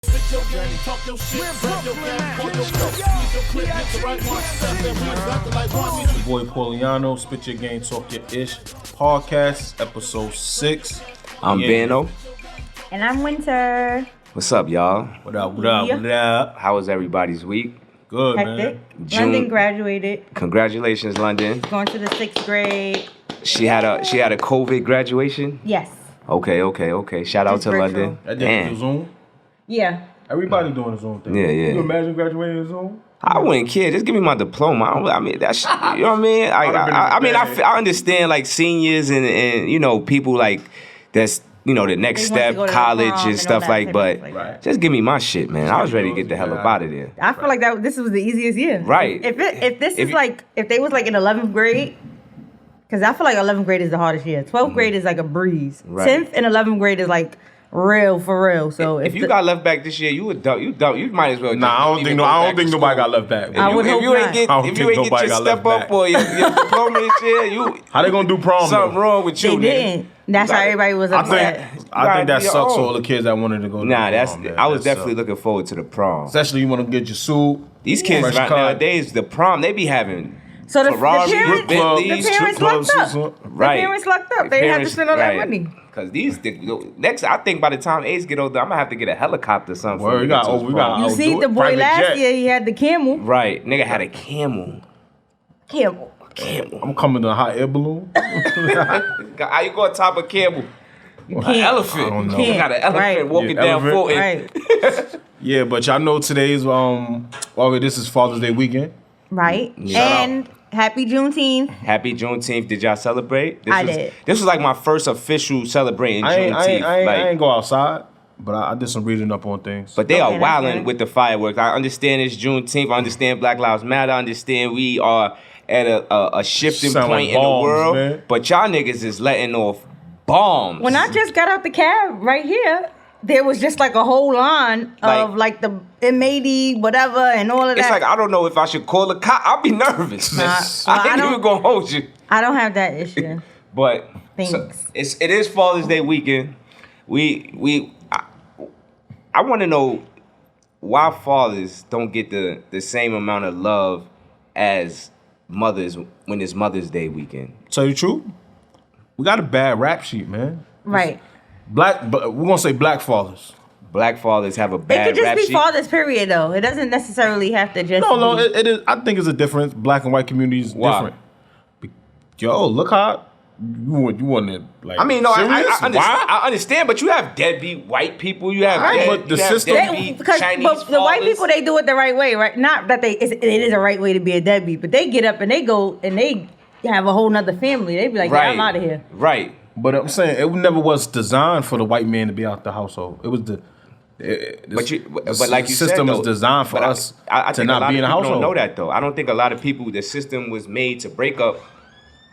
Spit your journey, talk your shit, rap your cap, call your stuff, use your clip, hit the right one, step and we exactly like one. Your boy Pauliano, Spit Your Game, Talk Your Ish podcast, episode 6. I'm Bano. And I'm Winter. What's up, y'all? What up, what up, what up? How was everybody's week? Good, Hectic. man. London graduated. Congratulations, London. Going to the 6th grade. She had a COVID graduation? Yes. Okay. Shout out Just to virtual. London. That did the Zoom. Yeah. Everybody doing his own thing. Yeah. Can you imagine graduating in Zoom? I wouldn't care. Just give me my diploma. I mean, that's, you know what I mean? I understand like seniors and you know, people like that's, you know, the next They want to step, go to college prom and stuff all like, that but type of Right. just give me my shit, man. I was ready to get the hell up out of there. I feel like this was the easiest year. Right. If they was like in 11th grade, because I feel like 11th grade is the hardest year. 12th grade is like a breeze. Right. 10th and 11th grade is like real for real. So If you got left back this year, you would you might as well. Nah, I don't think nobody got left back. I would hope not. If you ain't get your step up or your diploma this year, How they gonna do prom? something wrong with you. They nigga. didn't. That's how everybody was upset. I think that Your sucks for own. all the kids that wanted to go. To Nah, the prom, man. I was That definitely sucks. looking forward to the prom. Especially you want to get your suit. These kids fresh right cut. nowadays, the prom they be having. So the Ferraris, parents, Bentleys, the parents strip clubs, locked up. Right. The parents locked up. They didn't have to spend all that money. Cause next, I think by the time A's get older, I'm gonna have to get a helicopter or something. Word, for me to get to his we prom. got. You see, the boy Private last jet. year, he had the camel. Right, nigga had a camel. Camel. I'm coming to a hot air balloon. How you go on top of camel? An Can't. elephant. I don't know. You got an elephant Right. walking Yeah, down elephant. Fulton. Right. Yeah, but y'all know today's this is Father's Day weekend. Right. Shout out. And happy Juneteenth. Happy Juneteenth. Did y'all celebrate? I did. This was like my first official celebrating I Juneteenth. ain't go outside, but I did some reading up on things. But they Okay, are that's wilding good. with the fireworks. I understand it's Juneteenth. I understand Black Lives Matter. I understand we are at a shifting Sound point like in bombs, the world. man. But y'all niggas is letting off bombs. When I just got out the cab right here, there was just like a whole line of like the M80 whatever and all of it's that. like I don't know if I should call a cop. I'll be nervous. Nah, I ain't I even gonna hold you. I don't have that issue. But Thanks. it is Father's Day weekend. I want to know why fathers don't get the same amount of love as mothers when it's Mother's Day weekend. Tell you the truth, we got a bad rap sheet, man. Right. But we're gonna say black fathers. Black fathers have a It bad could just rap be sheet. fathers, period, though. It doesn't necessarily have to just No, be. it is. I think it's a difference. Black and white communities Why? different. Yo, look how you want to like. I mean, no, I serious? understand, Why? I understand, but you have deadbeat white people. You have Right, but the system- deadbeat Because Chinese but the white fathers. people, they do it the right way, right? Not that it is a right way to be a deadbeat, but they get up and they go and they have a whole nother family. They be like, yeah, I'm out of here. Right. But I'm saying it never was designed for the white man to be out the household. It was the Like you system said, was designed for but us I to think not a lot be in of a people household. Don't know that though. I don't think a lot of people. The system was made to break up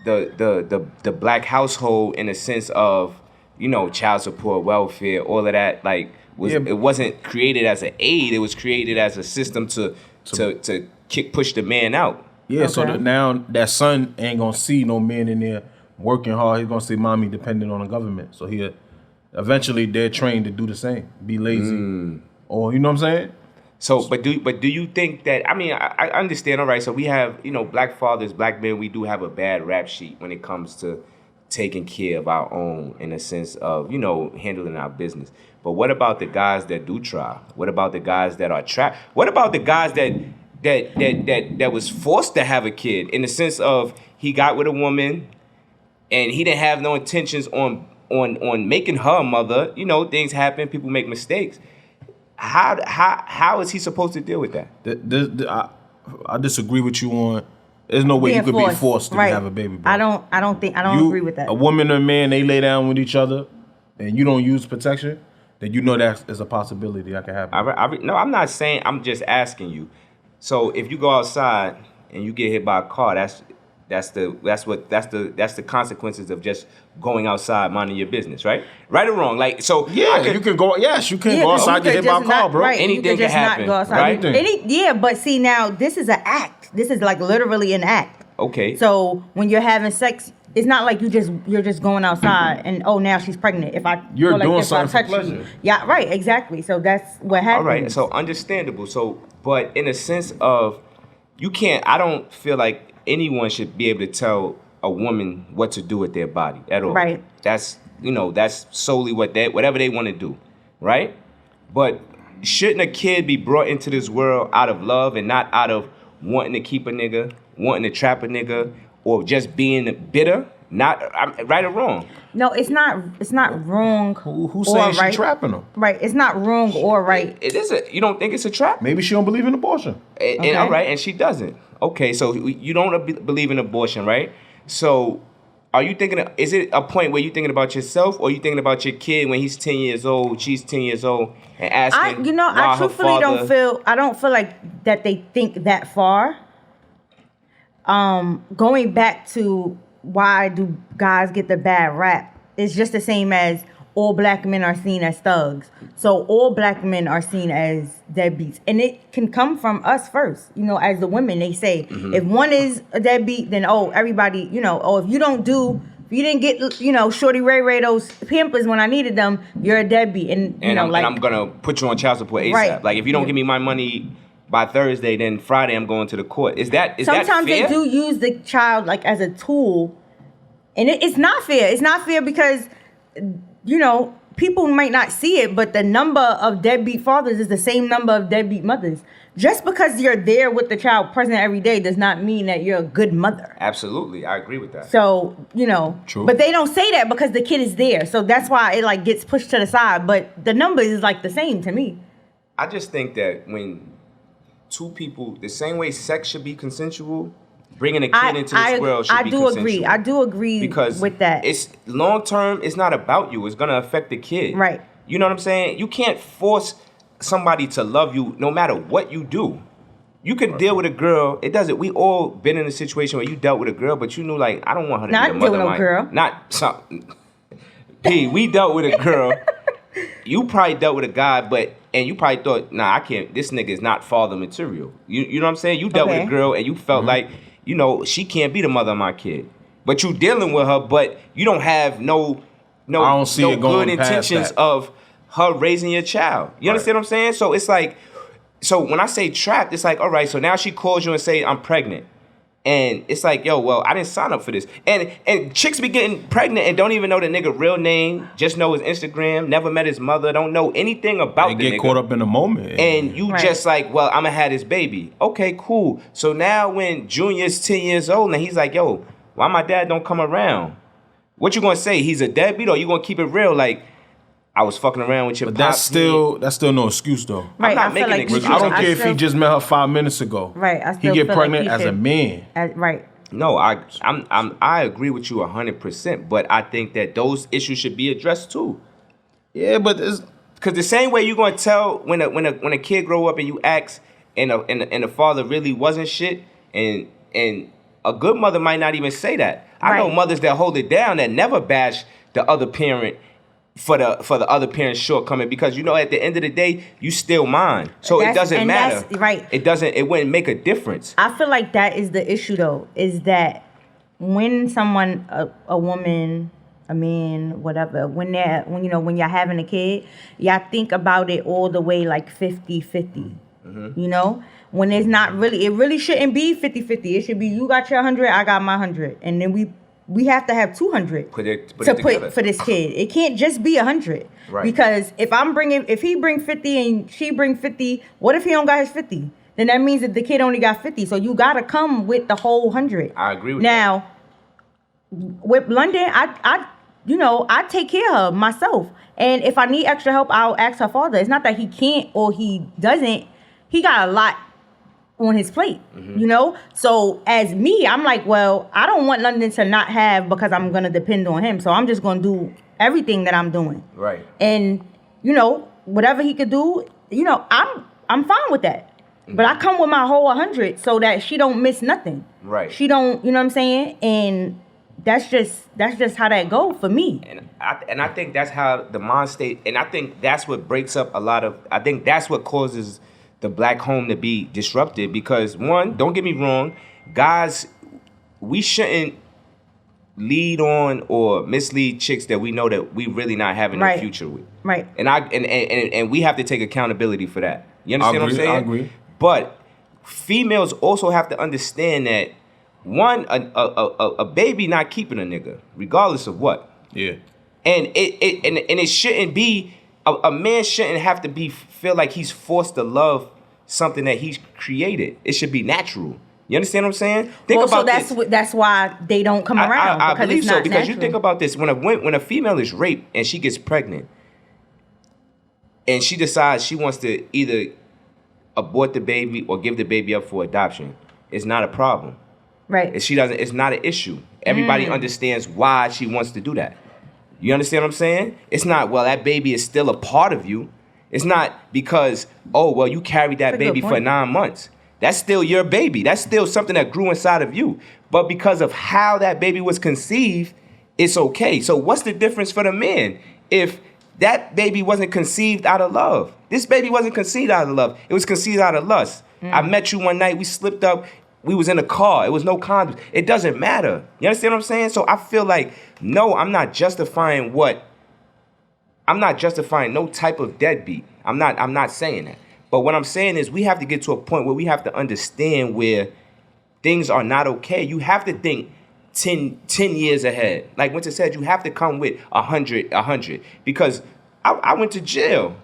the black household in a sense of, you know, child support, welfare, all of that. Like it wasn't created as an aid. It was created as a system to push the man out. Yeah, so Okay. that now that son ain't gonna see no man in there working hard. He's gonna see mommy dependent on the government. So eventually they're trained to do the same, be lazy, or you know what I'm saying. So, but do you think that? I mean, I understand. All right, so we have, you know, black fathers, black men. We do have a bad rap sheet when it comes to taking care of our own, in a sense of, you know, handling our business. But what about the guys that do try? What about the guys that are trapped? What about the guys that was forced to have a kid, in the sense of he got with a woman and he didn't have no intentions on making her a mother? You know, things happen. People make mistakes. How is he supposed to deal with that? I disagree with you on. There's no way you could be forced to right. have a baby. Bro. I don't agree with that. A woman and a man, they lay down with each other, and you don't use protection, then you know that is a possibility that can happen. No, I'm not saying. I'm just asking you. So if you go outside and you get hit by a car, that's the consequences of just going outside minding your business, right? Right or wrong? Like, so Yeah, you can go. Yes, you can go outside get hit by a car, bro. Right, Anything you could can just happen, not go outside. right? Anything. But see now, this is an act. This is like literally an act. Okay. So when you're having sex, it's not like you're just going outside and now she's pregnant. If I You're feel like doing if I something for touch pleasure. you, yeah, right, exactly. So that's what happens. All right, so understandable. So, but in a sense of, I don't feel like anyone should be able to tell a woman what to do with their body at all. Right. That's solely whatever they want to do, right? But shouldn't a kid be brought into this world out of love and not out of wanting to keep a nigga, wanting to trap a nigga, or just being bitter? Right or wrong? No, it's not. It's not wrong. Who's or saying right. she trapping him? Right. It's not wrong or right. It is you don't think it's a trap? Maybe she don't believe in abortion. And all right, and she doesn't. Okay, so you don't believe in abortion, right? So are you thinking, is it a point where you're thinking about yourself, or you thinking about your kid when he's 10 years old, she's 10 years old, and asking I truthfully don't feel like that they think that far. Going back to why do guys get the bad rap, it's just the same as all black men are seen as thugs. So all black men are seen as deadbeats. And it can come from us first. As the women, they say, if one is a deadbeat, then, everybody, if you didn't get, Shorty Ray those Pampers when I needed them, you're a deadbeat. And I'm going to put you on child support ASAP. Right. Like, if you don't give me my money by Thursday, then Friday I'm going to the court. Is that fair? Sometimes they do use the child, like, as a tool. And it's not fair. It's not fair because, people might not see it, but the number of deadbeat fathers is the same number of deadbeat mothers. Just because you're there with the child present every day does not mean that you're a good mother. Absolutely. I agree with that. So, True. But they don't say that because the kid is there. So that's why it like gets pushed to the side. But the numbers is like the same to me. I just think that when two people, the same way sex should be consensual, bringing a kid into this world should be consensual. I do agree because with that. It's long term, it's not about you. It's going to affect the kid. Right. You know what I'm saying? You can't force somebody to love you no matter what you do. You could deal with a girl. We all been in a situation where you dealt with a girl, but you knew, like, I don't want her to be the mother of my girl. Not something. We dealt with a girl. You probably dealt with a guy, and you probably thought, nah, I can't. This nigga is not father material. You know what I'm saying? You dealt with a girl, and you felt like, she can't be the mother of my kid. But you dealing with her, but you don't have no good intentions of her raising your child. You understand what I'm saying? So it's like, when I say trapped, it's like, all right, so now she calls you and say, I'm pregnant. And it's like, yo, well, I didn't sign up for this. And chicks be getting pregnant and don't even know the nigga real name, just know his Instagram, never met his mother, don't know anything about the nigga. They get caught up in the moment. And you just like, well, I'm going to have this baby. Okay, cool. So now when Junior's 10 years old and he's like, yo, why my dad don't come around? What you going to say? He's a deadbeat, or you going to keep it real? Like, I was fucking around with your But that's still no excuse though. Right, I'm not making an excuse. I don't care if he just met her 5 minutes ago. Right, I still he get feel pregnant like as a man. Right. No, I agree with you 100%, but I think that those issues should be addressed too. Yeah, but it's because the same way you're gonna tell when a kid grow up and you ask and the father really wasn't shit, and a good mother might not even say that. I know mothers that hold it down that never bash the other parent for the other parent's shortcoming, because at the end of the day you still mine, so it doesn't matter. Right. It wouldn't make a difference. I feel like that is the issue though, is that when someone, a woman, a man, whatever, when you're having a kid, y'all think about it all the way like 50-50. When it's not really, it really shouldn't be 50-50. It should be you got your 100, I got my 100, and then we have to have 200 put for this kid. It can't just be 100. Right. Because if he bring 50 and she bring 50, what if he don't got his 50? Then that means that the kid only got 50. So you gotta come with the whole 100. I agree with now, with London, I take care of her myself. And if I need extra help, I'll ask her father. It's not that he can't or he doesn't. He got a lot on his plate, So as me, I'm like, well, I don't want London to not have, because I'm gonna depend on him. So I'm just gonna do everything that I'm doing. Right. And whatever he could do, I'm fine with that. But I come with my whole 100 so that she don't miss nothing. Right. She don't, you know what I'm saying? And that's just how that go for me. And I think that's how the mind state, and I think that's what breaks up I think that's what causes the black home to be disrupted, because one, don't get me wrong, guys, we shouldn't lead on or mislead chicks that we know that we really not having a future with. Right. And we have to take accountability for that. You understand what I'm saying? I agree. But females also have to understand that one, a baby not keeping a nigga, regardless of what. Yeah. And it shouldn't be a man shouldn't have to feel like he's forced to love something that he's created. It should be natural. You understand what I'm saying? That's why they don't come around. I because believe it's so not because natural. you think about this when a female is raped and she gets pregnant and she decides she wants to either abort the baby or give the baby up for adoption, it's not a problem. Right. It's not an issue. Everybody understands why she wants to do that. You understand what I'm saying? It's not, well, that baby is still a part of you. It's not because, oh, well, you carried that baby for 9 months. That's still your baby. That's still something that grew inside of you. But because of how that baby was conceived, it's okay. So what's the difference for the men if that baby wasn't conceived out of love? This baby wasn't conceived out of love. It was conceived out of lust. I met you one night. We slipped up. We was in a car. It was no condoms. It doesn't matter. You understand what I'm saying? So I feel like, no, I'm not justifying no type of deadbeat. I'm not saying that. But what I'm saying is we have to get to a point where we have to understand where things are not okay. You have to think 10 years ahead. Like Winter said, you have to come with 100. Because I went to jail.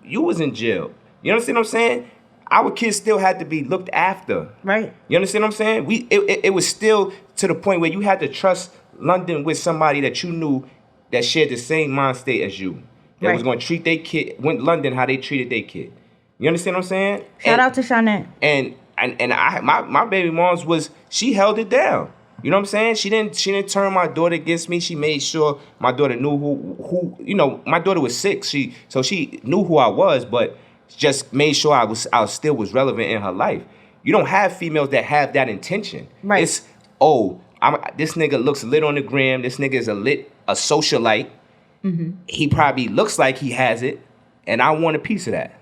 You was in jail. You understand what I'm saying? Our kids still had to be looked after. Right. You understand what I'm saying? It was still to the point where you had to trust London with somebody that you knew that shared the same mind state as you. That was going to treat their kid, went London how they treated their kid. You understand what I'm saying? Shout out to Shawnette. And my baby mom's she held it down. You know what I'm saying? She didn't turn my daughter against me. She made sure my daughter knew who my daughter was sick. So she knew who I was, but just made sure I still was relevant in her life. You don't have females that have that intention. Right. It's this nigga looks lit on the gram. This nigga is a socialite. Mm-hmm. He probably looks like he has it, and I want a piece of that.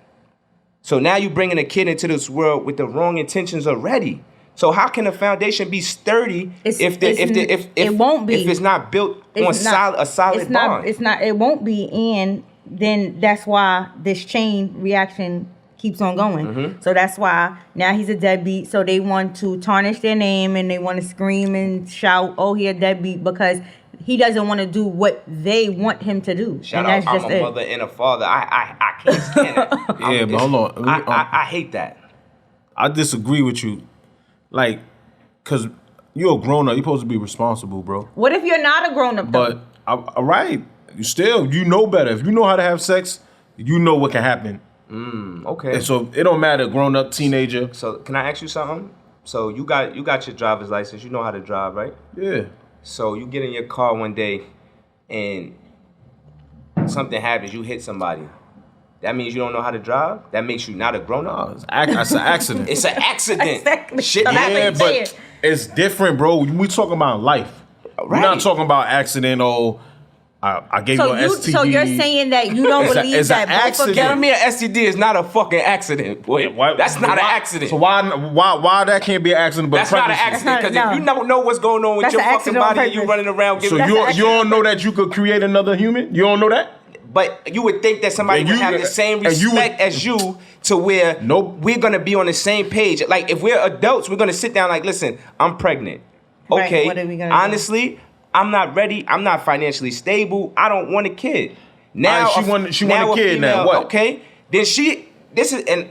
So now you're bringing a kid into this world with the wrong intentions already. So how can a foundation be sturdy if it won't be if it's not built on a solid bond? It won't be, and then that's why this chain reaction keeps on going. Mm-hmm. So that's why now he's a deadbeat. So they want to tarnish their name and they want to scream and shout, "Oh, he a deadbeat," because he doesn't want to do what they want him to do. Shout out, I'm a mother and a father. I can't stand it. Yeah, but hold on. I hate that. I disagree with you. Like, because you're a grown-up. You're supposed to be responsible, bro. What if you're not a grown-up, though? But, all right. You know better. If you know how to have sex, you know what can happen. Okay. And so it don't matter, grown-up, teenager. So can I ask you something? So you got your driver's license. You know how to drive, right? Yeah. So you get in your car one day and something happens. You hit somebody. That means you don't know how to drive? That makes you not a grown-up? It's an accident. It's an accident. Exactly. Shit So that's happens. what you're but it's different, bro. We talking about life. Right. We're not talking about accident or I gave you an STD. So you're saying that you don't believe it's that an both of accident. them... Telling me an STD is not a fucking accident, boy. That's not an accident. So why that can't be an accident? But That's not an accident, because if you don't know what's going on with That's your an fucking accident on body and you purpose. running around So giving... you don't know that you could create another human? You don't know that? But you would think that somebody would have the same respect as you to where we're going to be on the same page. Like, if we're adults, we're going to sit down like, listen, I'm pregnant. Right, Okay, what are we gonna do? honestly, I'm not ready. I'm not financially stable. I don't want a kid. Now All right, she want a kid female, now. What? Okay, then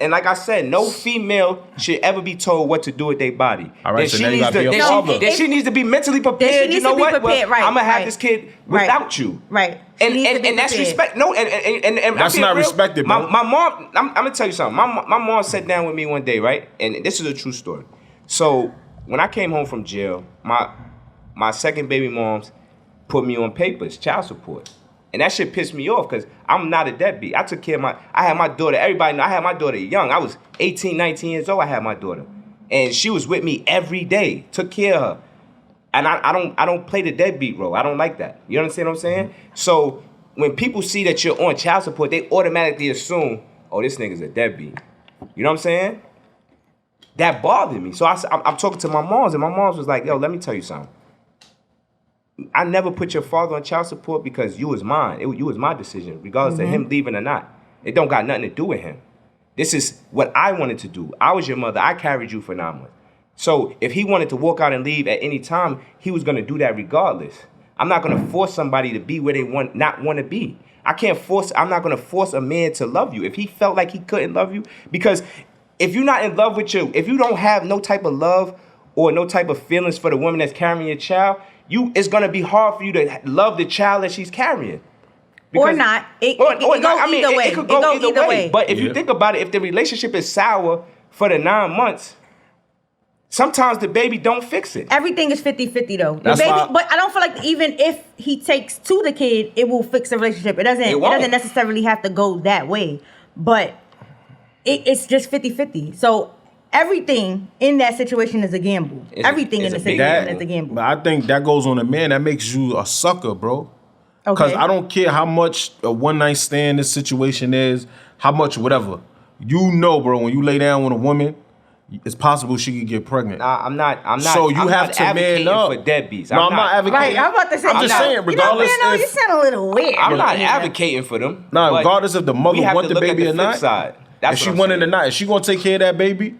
and like I said, no female should ever be told what to do with their body. All right, Then so she now you needs gotta to, be a then father. then she needs to be mentally prepared. You needs know to be what? prepared, right, I'm gonna have right. this kid Right. without you. Right. She And needs to be that's prepared. respect. No, and I'm That's being not real. respected, bro. My mom, I'm gonna tell you something. My mom sat down with me one day, right? And this is a true story. So when I came home from jail, my second baby moms put me on papers, child support. And that shit pissed me off because I'm not a deadbeat. I took care of I had my daughter. Everybody know I had my daughter young. I was 18, 19 years old. I had my daughter. And she was with me every day. Took care of her. And I don't play the deadbeat role. I don't like that. You understand what I'm saying? So when people see that you're on child support, they automatically assume, oh, this nigga's a deadbeat. You know what I'm saying? That bothered me. So I'm talking to my moms, and my moms was like, yo, let me tell you something. I never put your father on child support because you was mine. You was my decision, regardless of him leaving or not. It don't got nothing to do with him. This is what I wanted to do. I was your mother. I carried you for 9 months. So if he wanted to walk out and leave at any time, he was going to do that regardless. I'm not going to force somebody to be where they not want to be. I'm not going to force a man to love you. If he felt like he couldn't love you, because if you're not in love with if you don't have no type of love or no type of feelings for the woman that's carrying your child, it's going to be hard for you to love the child that she's carrying. Or not. It goes either way. It could go either way. But if you think about it, if the relationship is sour for the 9 months, sometimes the baby don't fix it. Everything is 50-50 though. The That's baby, why- but I don't feel like even if he takes to the kid, it will fix the relationship. It doesn't necessarily have to go that way. But it's just 50-50. So everything in that situation is a gamble. Everything in the situation is a gamble. But I think that goes on a man. That makes you a sucker, bro. Because I don't care how much a one-night stand this situation is, how much whatever. You know, bro, when you lay down with a woman, it's possible she could get pregnant. Nah, I'm not. So you have to man up. for deadbeats. No, I'm not advocating. Right, I'm about to say. I'm just saying, regardless you sound a little weird. I'm not advocating for them. Nah, regardless if the mother want the baby or not. Side. If she wanted or not, if she gonna take care of that baby,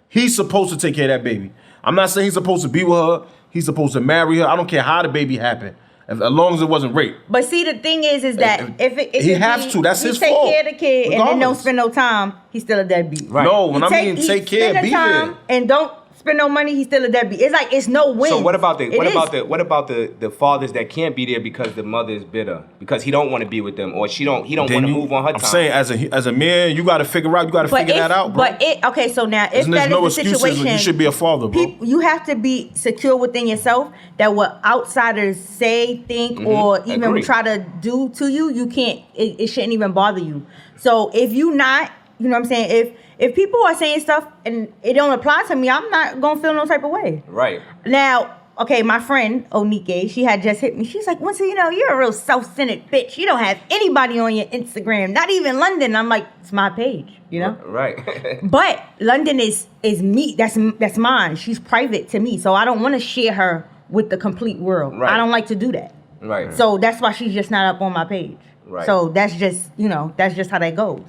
he's supposed to take care of that baby. I'm not saying he's supposed to be with her. He's supposed to marry her. I don't care how the baby happened, as long as it wasn't rape. But see, the thing is that if he has to, that's his fault. He take care of the kid and then don't spend no time, he's still a deadbeat. Right. No, when I mean take care, be there. And don't spend no money, he's still a deadbeat. It's like it's no win. So what about the fathers that can't be there because the mother is bitter, because he don't want to be with them, or he don't want to move on her time? I'm saying as a man, you got to figure that out, bro. So now if There's that no is the excuses, situation, you should be a father, bro. you have to be secure within yourself that what outsiders say, think, or even try to do to you, you can't. It shouldn't even bother you. So if you not, you know what I'm saying, if people are saying stuff and it don't apply to me, I'm not gonna feel no type of way. Right. Now, okay, my friend Onike, she had just hit me. She's like, "Once you're a real self-centered bitch. You don't have anybody on your Instagram, not even London." I'm like, "It's my page, you know." Right. But London is me. That's mine. She's private to me, so I don't want to share her with the complete world. Right. I don't like to do that. Right. So that's why she's just not up on my page. Right. So that's just that's just how that goes.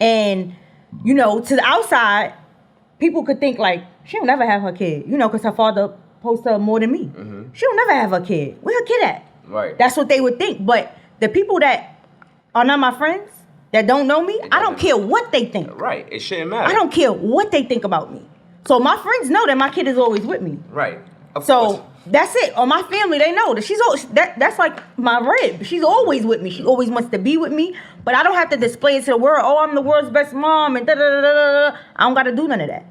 And to the outside, people could think like she'll never have her kid, because her father posts her more than me. She'll never have her kid. Where her kid at? Right. That's what they would think. But the people that are not my friends, that don't know me, I don't care what they think. Right. It shouldn't matter. I don't care what they think about me. So my friends know that my kid is always with me. Right. Of So course. that's it. Or my family, they know that she's always that's like my rib. She's always with me. She always wants to be with me. But I don't have to display it to the world. Oh, I'm the world's best mom and da da da da da. I don't got to do none of that.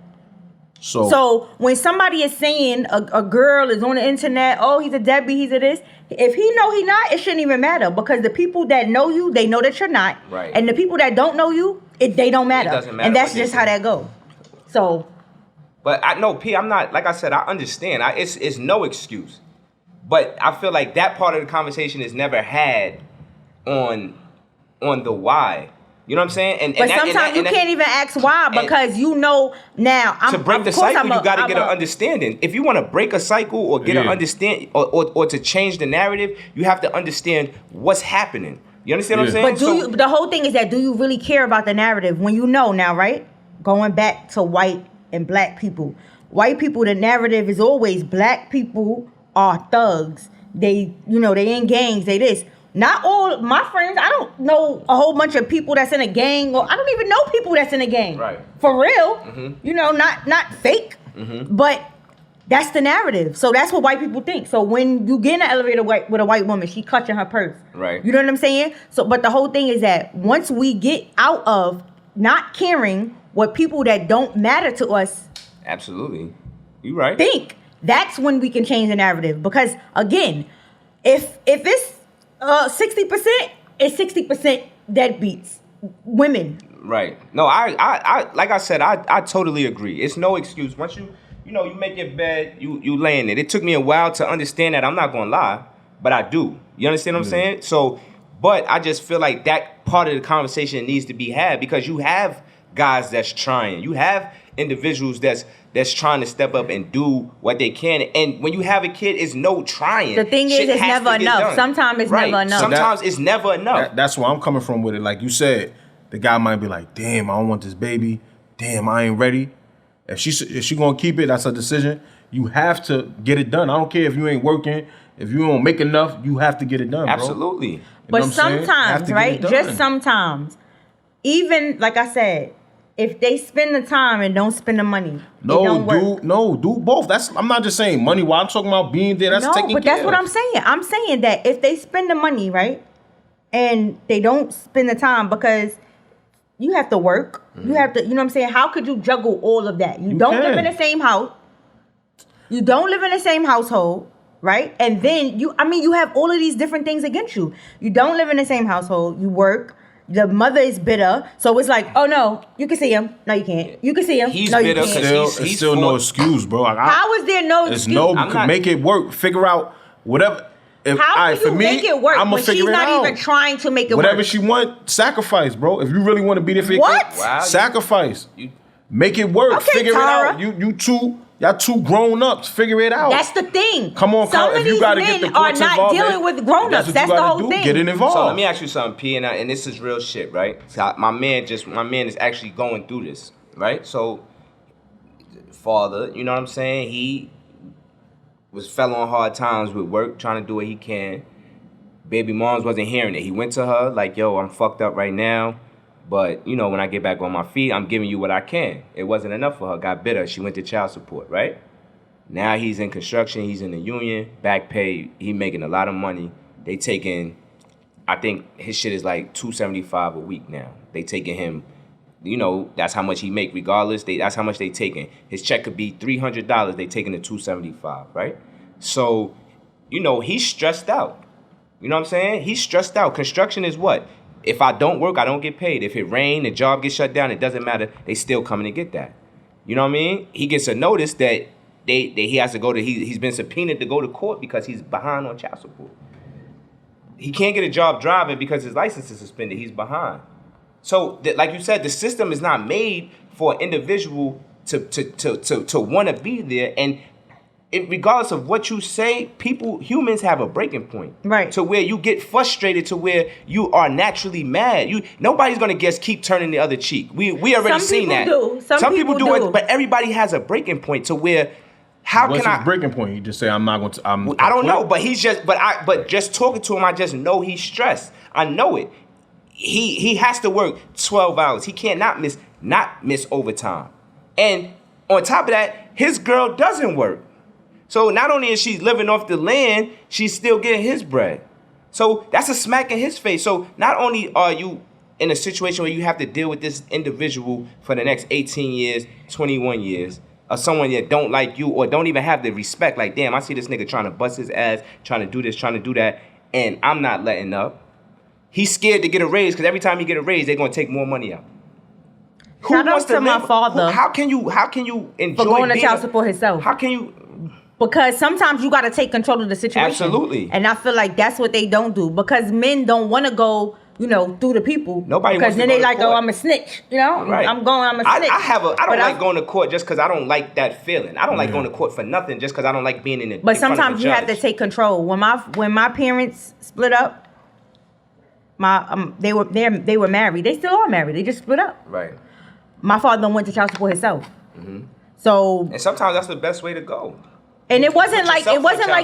So when somebody is saying a girl is on the internet, oh, he's a deadbeat, he's a this. If he know he not, it shouldn't even matter, because the people that know you, they know that you're not. Right. And the people that don't know you, they don't matter. It doesn't matter And that's what they just how say. that goes. So. But I know, P, I'm not, like I said, I understand. It's no excuse. But I feel like that part of the conversation is never had on the why. You know what I'm saying? But sometimes you can't even ask why, because now. To break the cycle, you got to get an understanding. If you want to break a cycle or get an understand, or to change the narrative, you have to understand what's happening. You understand what I'm saying? But the whole thing is that, do you really care about the narrative when you know now, right? Going back to white and black people. White people, the narrative is always black people are thugs. They in gangs, they this. Not all my friends, I don't know a whole bunch of people that's in a gang, or I don't even know people that's in a gang. Right. For real. Not fake. But that's the narrative. So that's what white people think. So when you get in an elevator with a white woman, she clutching her purse. Right. You know what I'm saying? So, but the whole thing is that once we get out of not caring what people that don't matter to us Absolutely. You right. think, that's when we can change the narrative. Because again, if it's 60%, it's 60% deadbeats, women. Right. No, I like I said, I totally agree. It's no excuse. Once you make your bed, you lay in it. It took me a while to understand that. I'm not gonna lie, but I do. You understand what I'm saying? So, but I just feel like that part of the conversation needs to be had, because you have guys that's trying. You have individuals that's trying to step up and do what they can. And when you have a kid, it's no trying. The thing is, it's never enough. Sometimes it's never enough. Sometimes it's never enough. That's where I'm coming from with it. Like you said, the guy might be like, damn, I don't want this baby. Damn, I ain't ready. If she gonna keep it, that's her decision. You have to get it done. I don't care if you ain't working. If you don't make enough, you have to get it done, bro. Absolutely. You know but what I'm saying? sometimes, right? Just sometimes, even like I said, if they spend the time and don't spend the money, do both. I'm not just saying money. While I'm talking about being there, that's taking care. No, but that's what I'm saying. I'm saying that if they spend the money, right, and they don't spend the time because you have to work, you have to, you know what I'm saying? How could you juggle all of that? You don't live in the same house. You don't live in the same household, right? And then you have all of these different things against you. You don't live in the same household. You work. The mother is bitter. So it's like, oh no, you can see him. No, you can't. You can see him. He's no, bitter you can't. It's still no excuse, bro. Like, how is there no excuse? Make it work. Figure out whatever. How can you make it work when she's not even trying to make it work? Whatever she want, sacrifice, bro. If you really want to be there for your kid, sacrifice. Make it work. Okay, figure Tara. it out. Y'all two grown ups. Figure it out. That's the thing. Come on, some if you gotta get the courts are not involved, dealing with grown ups. That's the whole thing. Get it involved. So let me ask you something, P, and this is real shit, right? So my man is actually going through this, right? So father, you know what I'm saying? He fell on hard times with work, trying to do what he can. Baby moms wasn't hearing it. He went to her like, yo, I'm fucked up right now. But, you know, when I get back on my feet, I'm giving you what I can. It wasn't enough for her. Got bitter. She went to child support, right? Now he's in construction. He's in the union. Back pay. He making a lot of money. They taking, I think his shit is like $275 a week now. They taking him, you know, that's how much he make regardless. That's how much they taking. His check could be $300. They taking the $275, right? So, you know, he's stressed out. You know what I'm saying? He's stressed out. Construction is what? If I don't work, I don't get paid. If it rain, the job gets shut down, it doesn't matter. They still coming to get that. You know what I mean? He gets a notice that he has to go to, he's been subpoenaed to go to court because he's behind on child support. He can't get a job driving because his license is suspended. He's behind. So, like you said, the system is not made for an individual to want to be there. And regardless of what you say, humans have a breaking point. Right. To where you get frustrated, to where you are naturally mad. Nobody's gonna keep turning the other cheek. We already seen that. Some people do it, but everybody has a breaking point to where What's his breaking point? You just say I'm not going to. I don't know, but but just talking to him, I just know he's stressed. I know it. He has to work 12 hours. He can't not miss overtime. And on top of that, his girl doesn't work. So not only is she living off the land, she's still getting his bread. So that's a smack in his face. So not only are you in a situation where you have to deal with this individual for the next 18 years, 21 years, or someone that don't like you or don't even have the respect, like, damn, I see this nigga trying to bust his ass, trying to do this, trying to do that, and I'm not letting up. He's scared to get a raise because every time he get a raise, they're going to take more money out. Shout out to my father. How can you enjoy for going to child support himself? How can you... Because sometimes you got to take control of the situation. Absolutely. And I feel like that's what they don't do. Because men don't want to go, you know, through the people. Nobody wants to go to court. Because then they like, oh, I'm a snitch. You know? Right. I'm a snitch. I don't like going to court just because I don't like that feeling. I don't like going to court for nothing just because I don't like being in the But sometimes you have to take control. When my parents split up, they were married. They still are married. They just split up. Right. My father went to child support himself. Mm-hmm. So. And sometimes that's the best way to go. And it wasn't like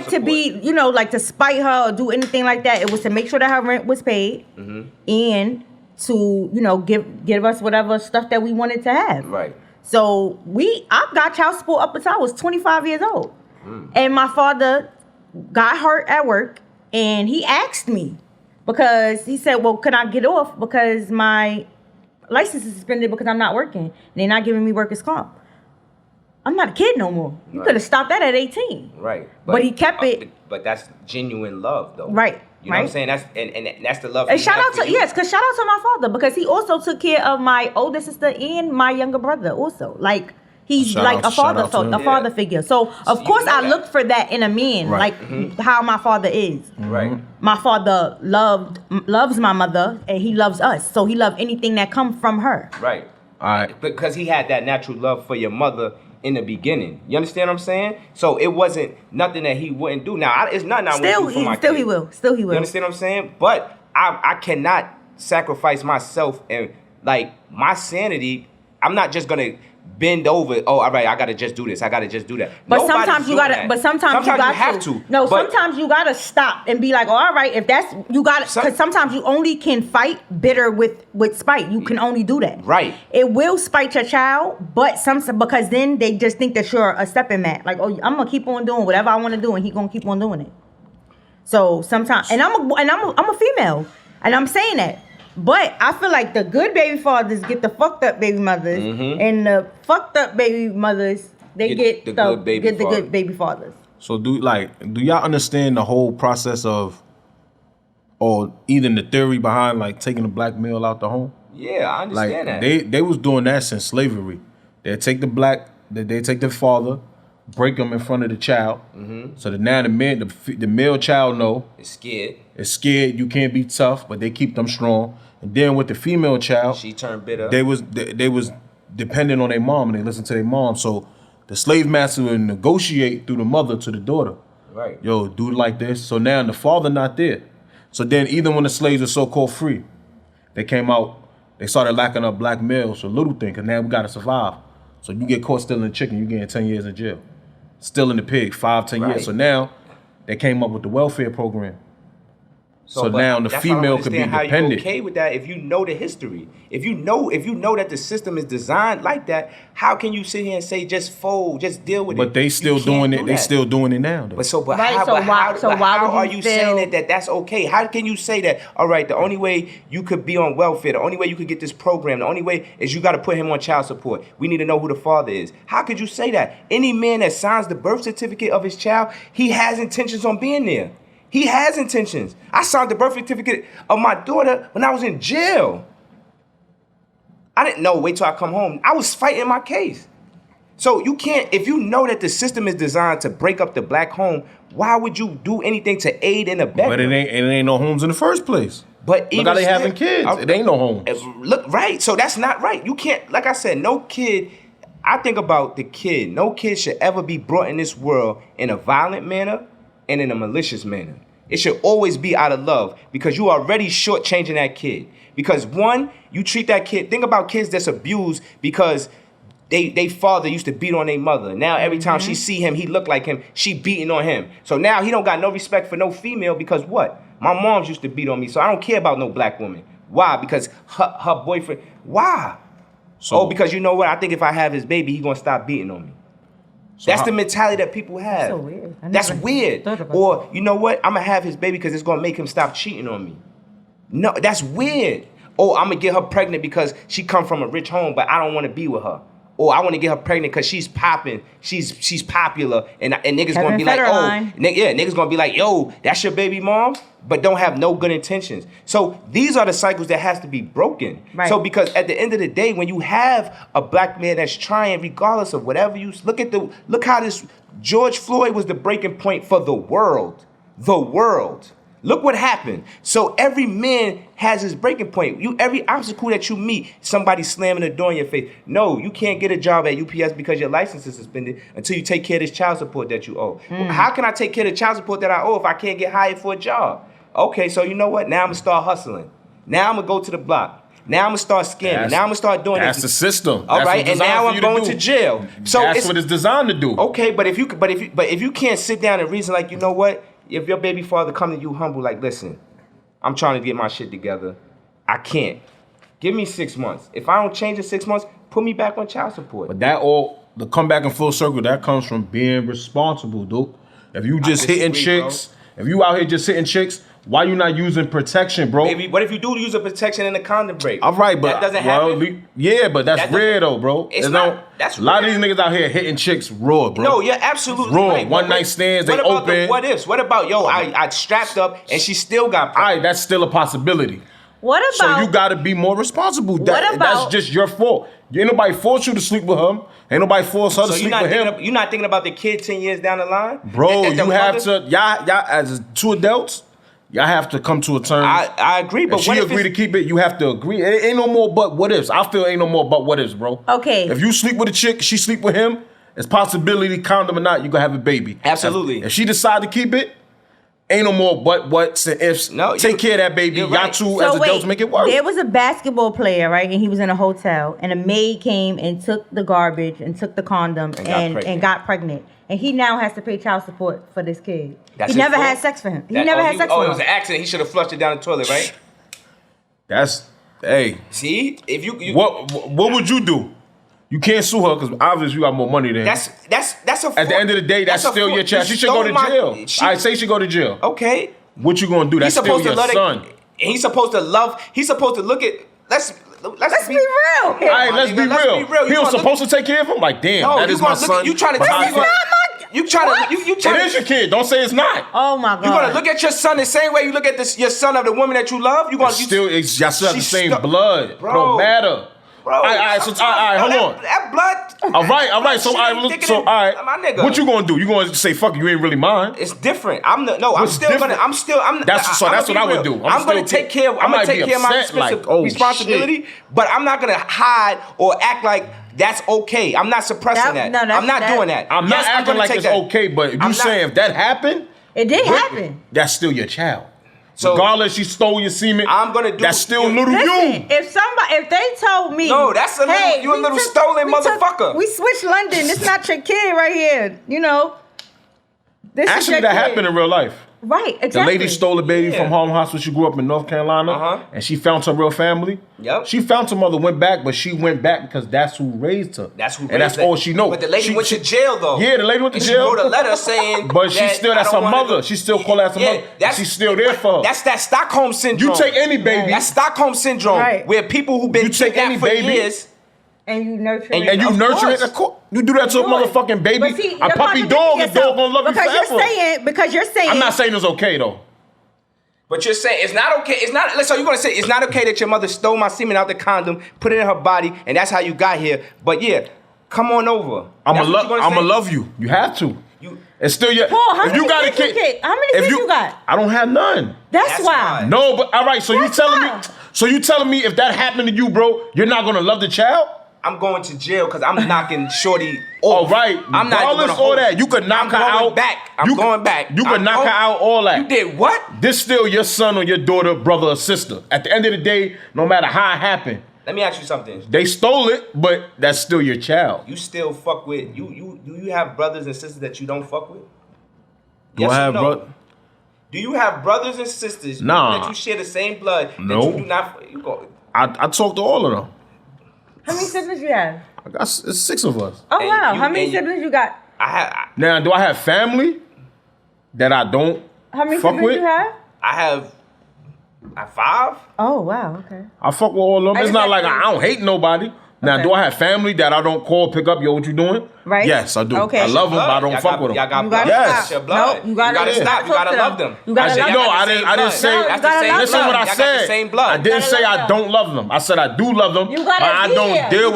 to be, you know, like to spite her or do anything like that. It was to make sure that her rent was paid and to, you know, give us whatever stuff that we wanted to have. Right. So I got child support up until I was 25 years old. And my father got hurt at work and he asked me because he said, well, can I get off because my license is suspended because I'm not working and they're not giving me workers' comp. I'm not a kid no more. You could have stopped that at 18. Right. But he kept it. But that's genuine love, though. Right. You know what I'm saying? And that's the love. And shout out to my father because he also took care of my older sister and my younger brother also. Like he's like a father figure. So of course I looked for that in a man, like how my father is. Right. My father loves my mother and he loves us. So he loved anything that comes from her. Right. All right. Because he had that natural love for your mother in the beginning. You understand what I'm saying? So it wasn't nothing that he wouldn't do. Now, it's nothing I wouldn't do for my kid. Still he will. Still he will. You understand what I'm saying? But I cannot sacrifice myself and, like, my sanity. I'm not just going to bend over. Oh, all right, I gotta just do this. I gotta just do that. But sometimes you gotta. But sometimes you have to. No, sometimes you gotta stop and be like, oh, all right, if that's you gotta. Because sometimes you only can fight bitter with spite. You can only do that. Right. It will spite your child, but because then they just think that you're a stepping mat. Like, oh, I'm gonna keep on doing whatever I want to do, and he gonna keep on doing it. So sometimes, and I'm a female, and I'm saying that. But I feel like the good baby fathers get the fucked up baby mothers, and the fucked up baby mothers get the good baby fathers. So do y'all understand the whole process of, or even the theory behind like taking a black male out the home? Yeah, I understand that. They was doing that since slavery. They take the father, break him in front of the child. So that now the male child know it's scared. It's scared. You can't be tough, but they keep them strong. And then with the female child, she turned bitter. They was dependent on their mom, and they listened to their mom. So the slave master would negotiate through the mother to the daughter. Right. Yo, do it like this. So now the father not there. So then even when the slaves were so-called free, they came out, they started locking up black males for little thing, because now we got to survive. So you get caught stealing chicken, you getting 10 years in jail. Stealing the pig, 5-10 years. So now they came up with the welfare program. So now the female could be independent. How you okay with that if you know the history? If you know that the system is designed like that, how can you sit here and say just fold, just deal with it? But they still doing it. They still doing it now, though. How are you saying that that's okay? How can you say that? All right, the only way you could be on welfare, the only way you could get this program, the only way is you got to put him on child support. We need to know who the father is. How could you say that? Any man that signs the birth certificate of his child, he has intentions on being there. He has intentions. I signed the birth certificate of my daughter when I was in jail. I didn't know, wait till I come home. I was fighting my case. So you can't, if you know that the system is designed to break up the black home, why would you do anything to aid in a better? But it ain't no homes in the first place. But even look how they having kids. It ain't no homes. Look, right. So that's not right. You can't, like I said, no kid, I think about the kid. No kid should ever be brought in this world in a violent manner and in a malicious manner. It should always be out of love, because you are already shortchanging that kid. Because one, you treat that kid, think about kids that's abused because they father used to beat on their mother. Now every time she see him, he look like him, she beating on him. So now he don't got no respect for no female, because what? My moms used to beat on me, so I don't care about no black woman. Why? Because her boyfriend, why? So, because you know what? I think if I have his baby, he gonna stop beating on me. So that's the mentality that people have. So weird. That's weird. Or, you know what? I'm going to have his baby because it's going to make him stop cheating on me. No, that's weird. Or I'm going to get her pregnant because she come from a rich home, but I don't want to be with her. Or I want to get her pregnant because she's popping, she's popular, and niggas going to be like, niggas going to be like, yo, that's your baby mom, but don't have no good intentions. So these are the cycles that has to be broken. Right. So because at the end of the day, when you have a black man that's trying, regardless of whatever you look how this George Floyd was the breaking point for the world. The world. Look what happened. So every man has his breaking point. Every obstacle that you meet, somebody slamming the door in your face. No, you can't get a job at UPS because your license is suspended until you take care of this child support that you owe. Well, how can I take care of the child support that I owe if I can't get hired for a job? Okay, so you know what? Now I'm going to start hustling. Now I'm going to go to the block. Now I'm going to start scamming. Now I'm going to start doing this. That's the system. All right, and now I'm going to jail. So that's what it's designed to do. Okay, but if you can't sit down and reason like, you know what? If your baby father come to you humble, like, listen, I'm trying to get my shit together. I can't. Give me 6 months. If I don't change in 6 months, put me back on child support. But the comeback in full circle, that comes from being responsible, dude. If you just hitting chicks, bro. If you out here just hitting chicks, why you not using protection, bro? Maybe, what if you do use a protection and a condom break? All right, but that doesn't happen. Yeah, but that's rare though, bro. It's not. That's a lot of these niggas out here hitting chicks raw, bro. No, you're absolutely raw. right. One night stands, they what about open. What ifs? What about I strapped up and she still got. All right, that's still a possibility. What about? So you gotta be more responsible. That's just your fault. Ain't nobody force you to sleep with him. Ain't nobody force her to sleep with him. You're not thinking about the kid 10 years down the line, bro. You have to. Y'all as two adults. Y'all have to come to a term. I agree, but if what she if agree to keep it, you have to agree. It ain't no more but what ifs. I feel ain't no more but what ifs, bro. Okay. If you sleep with a chick, she sleep with him, it's possibility, condom or not, you gonna have a baby. Absolutely. If she decide to keep it, ain't no more but whats and ifs. No, take care of that baby. Y'all right. two as adults make it work. There was a basketball player, right? And he was in a hotel, and a maid came and took the garbage and took the condom and got pregnant. And he now has to pay child support for this kid. He never had sex for him. He never had sex for him. Oh, it was an accident. He should have flushed it down the toilet, right? Hey. See, if you what would you do? You can't sue her because obviously you got more money than that's a. At the end of the day, that's still your child. She should go to jail. I say she go to jail. Okay. What you gonna do? That's still your son. He's supposed to love. He's supposed to look at. Let's be real. All right, let's be real. He was supposed to take care of him. Like, damn, that is my son. You trying to tell me? You trying to? You trying? It is your kid. Don't say it's not. Oh my God. You gonna look at your son the same way you look at your son of the woman that you love? You gonna y'all still have the same blood. Bro. Don't matter. Bro, all right, hold on. That blood. All right. So, all right. My nigga. What you gonna do? You gonna say, "Fuck you"? Ain't really mine. It's different. I'm what I would do. I'm gonna take care of my responsibility, but I'm not gonna hide or act like that's okay. I'm not suppressing that. I'm not doing that. I'm not acting like it's okay, but you saying if that happened, it did happen. That's still your child. So regardless, she stole your semen. I'm gonna do. That's still little listen, you. If they told me, no, that's a little, you a little stolen motherfucker. We switched London. It's not your kid right here. You know. This actually, is that happened in real life. Right, exactly. The lady stole a baby from Harlem Hospital. She grew up in North Carolina, and she found her real family. Yep. She found her mother, went back, but she went back because that's who raised her. And that's all she knows. But the lady went to jail, though. Yeah, the lady went to jail. She wrote a letter saying, but she still, that's her mother. She still call that her mother. She's still there for her. That's that Stockholm syndrome. You take any baby. That's Stockholm syndrome, where people who've been kidnapped for years. And you nurture it. And you nurture it. Of course. You do that to a motherfucking baby. See, a puppy dog, a dog gonna love you forever. Because you're saying. I'm not saying it's okay, though. But you're saying it's not okay. It's not. So you're gonna say it's not okay that your mother stole my semen out the condom, put it in her body, and that's how you got here. But yeah, come on over. I'ma love you. You have to. It's still your. Paul, how if you got a kid, how many kids you got? I don't have none. That's why. No, but all right. So you telling me? So you telling me if that happened to you, bro, you're not gonna love the child? I'm going to jail because I'm knocking Shorty off. All right. I'm not going to all that. You could knock her out. I'm going back. You could knock her out, all that. You did what? This still your son or your daughter, brother or sister. At the end of the day, no matter how it happened. Let me ask you something. They stole it, but that's still your child. You still fuck with do you have brothers and sisters that you don't fuck with? Do I have brothers? Do you have brothers and sisters that you share the same blood that you do not? I talk to all of them. How many siblings you have? I got 6 of us. Oh, wow. How many siblings you got? Now, do I have family that I don't How many fuck siblings with? you have? I have 5. Oh, wow. Okay. I fuck with all of them. It's not like I don't hate nobody. Now, do I have family that I don't call, pick up, yo, what you doing? Right. Yes, I do. Okay. I love them, but I don't fuck with them. Y'all got blood. Yes. Nope, you gotta stop. You gotta love them. You gotta love them. No, I didn't say. Listen what I said. I didn't say I don't love them. I said I do love them, but I don't deal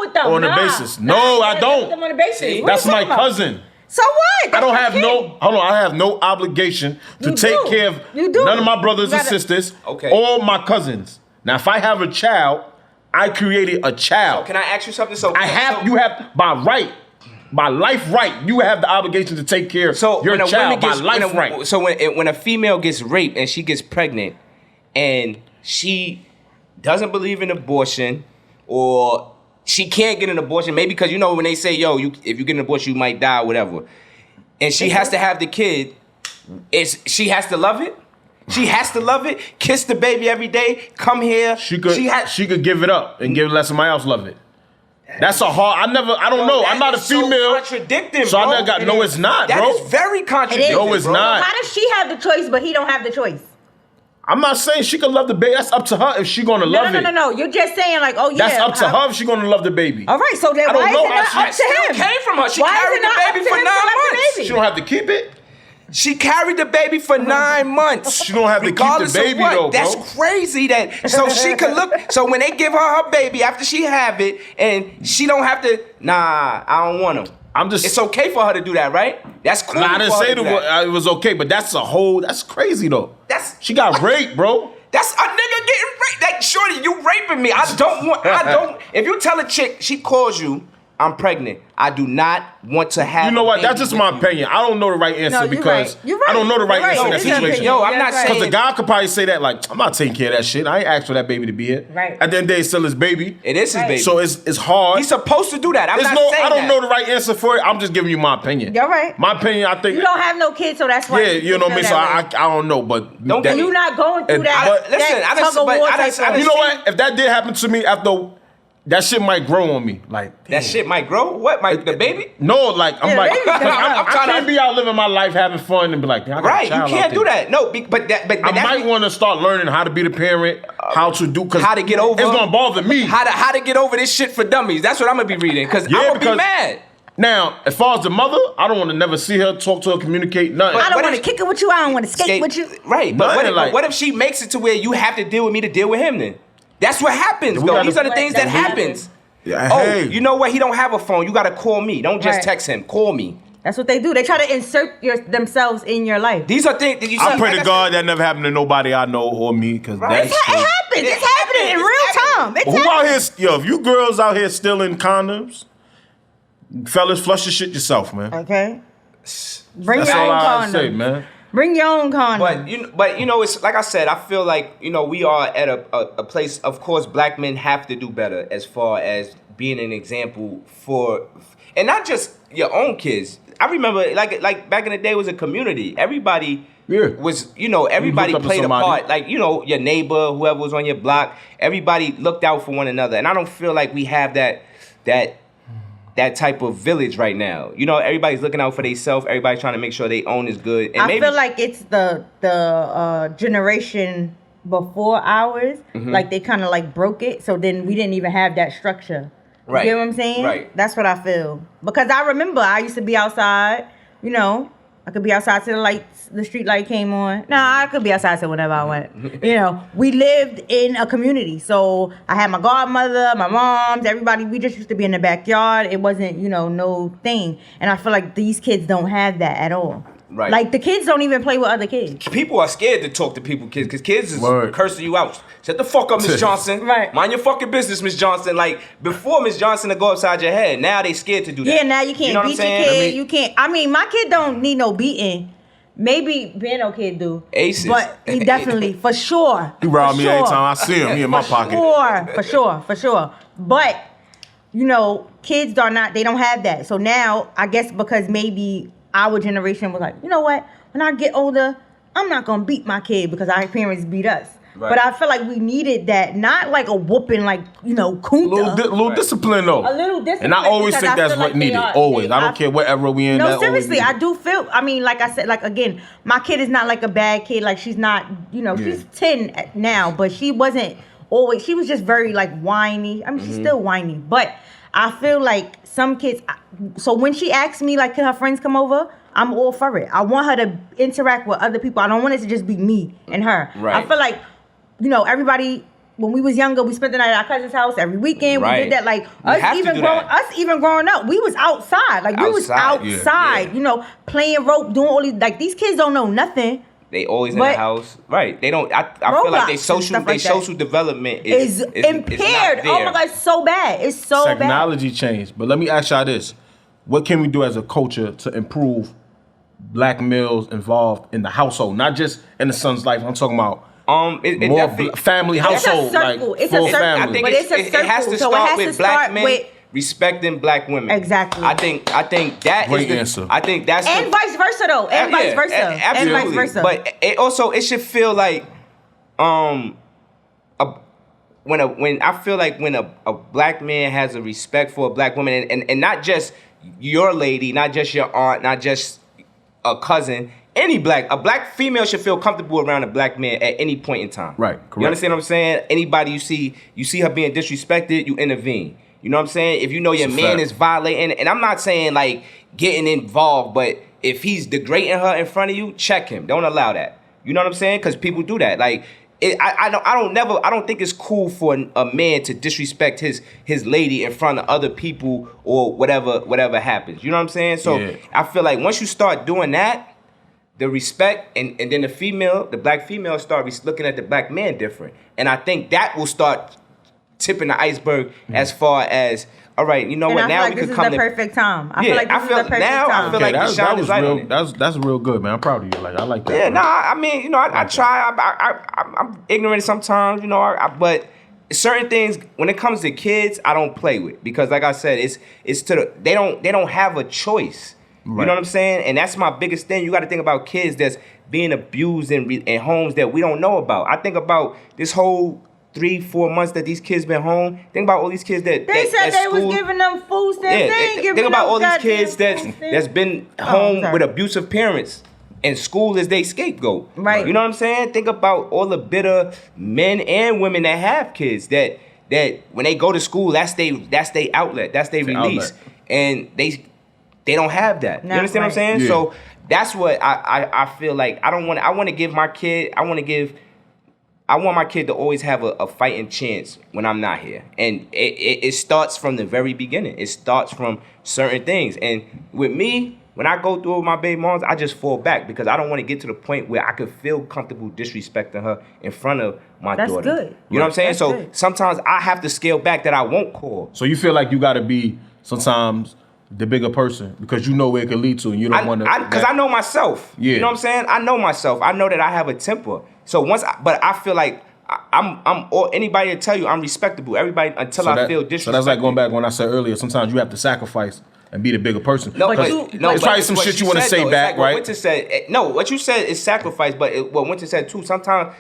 with them on the basis. No, I don't. On the basis. That's my cousin. So what? I don't have I have no obligation to take care of none of my brothers and sisters or my cousins. Now, if I have a child, I created a child. So can I ask you something? You have by life right, you have the obligation to take care of your child by life right. So when a female gets raped and she gets pregnant and she doesn't believe in abortion or she can't get an abortion, maybe because when they say, if you get an abortion, you might die or whatever. And she has to have the kid. She has to love it? She has to love it, kiss the baby every day, come here. She could give it up and let somebody else love it. That's a hard. I don't know. I'm not a female. Contradicting, so I never got. No, it's not, bro. That is very contradicting. No, it's not. How does she have the choice, but he don't have the choice? I'm not saying she can love the baby. That's up to her if she gonna love it. No. You're just saying like, oh yeah. That's up to her if she gonna love the baby. All right, so then why is it not up to him? Came from her. She carried the baby for 9 months. She don't have to keep it. She carried the baby for 9 months. She don't have to keep the baby though, bro. That's crazy. So she could look. So when they give her baby after she have it, and she don't have to. Nah, I don't want him. It's okay for her to do that, right? That's cool. Nah, I didn't say it was okay, but that's crazy though. She got raped, bro. That's a nigga getting raped. Like, shorty, you raping me. If you tell a chick, she calls you, I'm pregnant, I do not want to have. You know what? That's just my opinion. I don't know the right answer because I don't know the right answer in that situation. Yo, I'm not saying. Because the guy could probably say that, like, I'm not taking care of that shit. I ain't asked for that baby to be here. Right. At the end of the day, it's still his baby. It is his baby. So it's hard. He's supposed to do that. I don't know the right answer for it. I'm just giving you my opinion. You're right. My opinion, I think. You don't have no kids, so that's why. Yeah, you know what I mean? So I don't know, but. You're not going through that. Listen, you know what? If that did happen to me after. That shit might grow on me. Like, that shit might grow? What? The baby? No, like, I'm I can't be out living my life having fun and be like, right, you can't do that. No, but I might want to start learning how to be the parent, how to do, how to get over. It's gonna bother me. How to get over this shit for dummies. That's what I'm gonna be reading, because I'm gonna be mad. Now, as far as the mother, I don't want to never see her, talk to her, communicate, nothing. I don't want to kick it with you. I don't want to skate with you. Right, but what if she makes it to where you have to deal with me to deal with him then? That's what happens, though. These are the things that happens. Yeah, you know what? He don't have a phone. You got to call me. Don't just text him. Call me. That's what they do. They try to insert themselves in your life. These are things that you. I pray to God that never happened to nobody I know or me, because it happens. It's happening in real time. Who out here? Yo, if you girls out here stealing condoms, fellas, flush your shit yourself, man. Okay. Bring That's your all own I condom. say, man. Bring your own condom. But you know, it's like I said. I feel like we are at a place. Of course, black men have to do better as far as being an example for, and not just your own kids. I remember, like back in the day, it was a community. Everybody was, everybody played a part. Like, your neighbor, whoever was on your block, everybody looked out for one another. And I don't feel like we have that type of village right now. Everybody's looking out for themselves. Everybody's trying to make sure they own is good. And I feel like it's the generation before ours. Like, they kind of like broke it. So then we didn't even have that structure. Right. You get what I'm saying? Right. That's what I feel. Because I remember I used to be outside, I could be outside till the street light came on. Nah, I could be outside till whenever I want. We lived in a community. So I had my godmother, my moms, everybody. We just used to be in the backyard. It wasn't, no thing. And I feel like these kids don't have that at all. Right. Like, the kids don't even play with other kids. People are scared to talk to kids, because kids is cursing you out. Shut the fuck up, Miss Johnson. Right. Mind your fucking business, Miss Johnson. Like, before Miss Johnson to go upside your head, now they scared to do that. Yeah, now you can't beat your kid. You can't. My kid don't need no beating. Maybe Bano kid do. Aces. But he definitely, for sure. He robbed me anytime I see him. He in my pocket. For sure. But, kids are not, they don't have that. So now, I guess because maybe our generation was like, you know what? When I get older, I'm not going to beat my kid because our parents beat us. Right. But I feel like we needed that, not like a whooping, like, kunta. Little discipline, though. A little discipline. And I always think that's what needed. Always. I don't care whatever we in. No, seriously, I do feel, like I said, like, again, my kid is not like a bad kid. Like, she's not, she's 10 now, but she wasn't always, she was just very, like, whiny. She's still whiny. But I feel like some kids, so when she asks me, like, can her friends come over? I'm all for it. I want her to interact with other people. I don't want it to just be me and her. Right. I feel like, everybody, when we was younger, we spent the night at our cousin's house every weekend. Right. We did that. Like, us even growing up, we was outside. Like, we was outside, playing rope, doing all these, like, these kids don't know nothing. They always in the house. Right. They don't, I feel like they social development is impaired. Oh my God, it's so bad. It's so bad. Technology changed. But let me ask y'all this. What can we do as a culture to improve black males involved in the household? Not just in the son's life. I'm talking about more family household. It's a circle. Like, it's a circle. I think it has to start with black men respecting black women. Exactly. I think that great answer. I think that's and vice versa though. And vice versa. Absolutely. And vice versa. But it should feel like when I feel like when a black man has a respect for a black woman and not just your lady, not just your aunt, not just a cousin, a black female should feel comfortable around a black man at any point in time. Right, correct. You understand what I'm saying? Anybody you see her being disrespected, you intervene. You know what I'm saying? If you know your man is violating, and I'm not saying like getting involved, but if he's degrading her in front of you, check him. Don't allow that. You know what I'm saying? Because people do that. Like, I don't think it's cool for a man to disrespect his lady in front of other people or whatever happens. You know what I'm saying? So I feel like once you start doing that, the respect and then the black female start looking at the black man different. And I think that will start tipping the iceberg as far as, all right, you know what? Now we can come to the perfect time. I feel like this is the perfect time. I feel like the shine is light on it. That's real good, man. I'm proud of you. Like I like that. Yeah, I mean, you know, I try. I'm ignorant sometimes, you know, but certain things when it comes to kids, I don't play with because, like I said, it's they don't have a choice. Right. You know what I'm saying? And that's my biggest thing. You got to think about kids that's being abused in homes that we don't know about. I think about this whole 3-4 months that these kids been home. Think about all these kids that they said they was giving them food stamps. Think about all these kids that's been home with abusive parents, and school is their scapegoat. Right. You know what I'm saying? Think about all the bitter men and women that have kids that when they go to school, that's their outlet, that's their release, and they don't have that. You understand what I'm saying? Yeah. So that's what I feel like. I want to give my kid. I want my kid to always have a fighting chance when I'm not here. And it starts from the very beginning. It starts from certain things. And with me, when I go through with my baby moms, I just fall back because I don't want to get to the point where I could feel comfortable disrespecting her in front of my daughter. That's good. You know what I'm saying? So sometimes I have to scale back that I won't call. So you feel like you got to be sometimes the bigger person because you know where it could lead to and you don't want to. Because I know myself. Yeah. You know what I'm saying? I know myself. I know that I have a temper. So but I feel like or anybody will tell you I'm respectable. Everybody until I feel disrespected. So that's like going back when I said earlier. Sometimes you have to sacrifice and be the bigger person. It's probably some shit you want to say back, right? What Winter said. No, what you said is sacrifice, but what Winter said too. Sometimes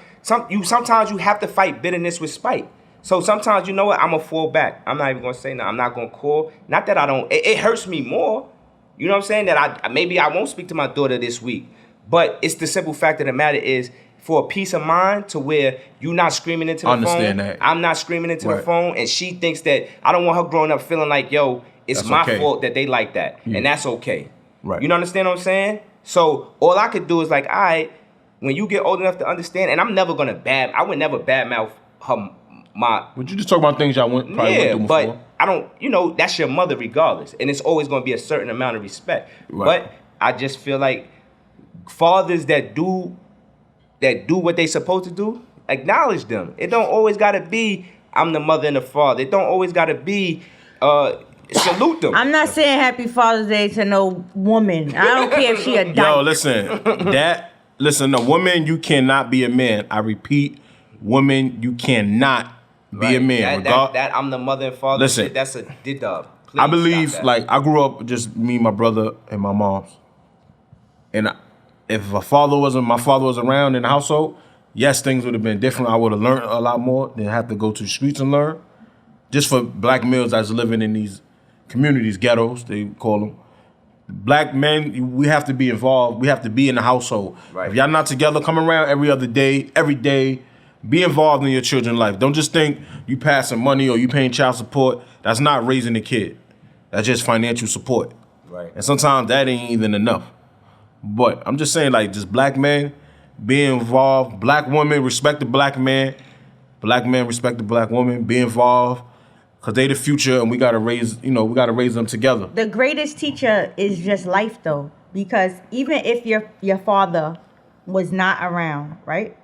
you have to fight bitterness with spite. So sometimes, you know what, I'm going to fall back. I'm not even going to say no. I'm not going to call. Not that I don't. It hurts me more. You know what I'm saying? That maybe I won't speak to my daughter this week. But it's the simple fact of the matter is, for a peace of mind to where you're not screaming into the phone. That. I'm not screaming into the phone. And she thinks that I don't want her growing up feeling like, yo, it's that's my fault that they like that. Yeah. And that's okay. Right. You understand what I'm saying? So all I could do is like, all right, when you get old enough to understand, and I'm never going to I would never badmouth her. Would you just talk about things y'all probably went through before? But I don't, you know, that's your mother regardless. And it's always going to be a certain amount of respect. Right. But I just feel like fathers that do what they supposed to do, acknowledge them. It don't always got to be, I'm the mother and the father. It don't always got to be, salute them. I'm not saying Happy Father's Day to no woman. I don't care if she a dyke. Yo, listen, a woman, you cannot be a man. I repeat, woman, you cannot be a man. That I'm the mother and father. Listen, shit, that's a did-dub. I believe, like, I grew up just me, my brother, and my mom's. And if my father was around in the household, yes, things would have been different. I would have learned a lot more than have to go to the streets and learn. Just for black males that's living in these communities, ghettos, they call them. Black men, we have to be involved. We have to be in the household. Right. If y'all not together, come around every day. Be involved in your children's life. Don't just think you passing money or you paying child support. That's not raising a kid. That's just financial support. Right. And sometimes that ain't even enough. But I'm just saying, like, just black men, be involved. Black women, respect the black man. Black men, respect the black woman. Be involved. Because they the future and we got to raise them together. The greatest teacher is just life, though. Because even if your father was not around, right?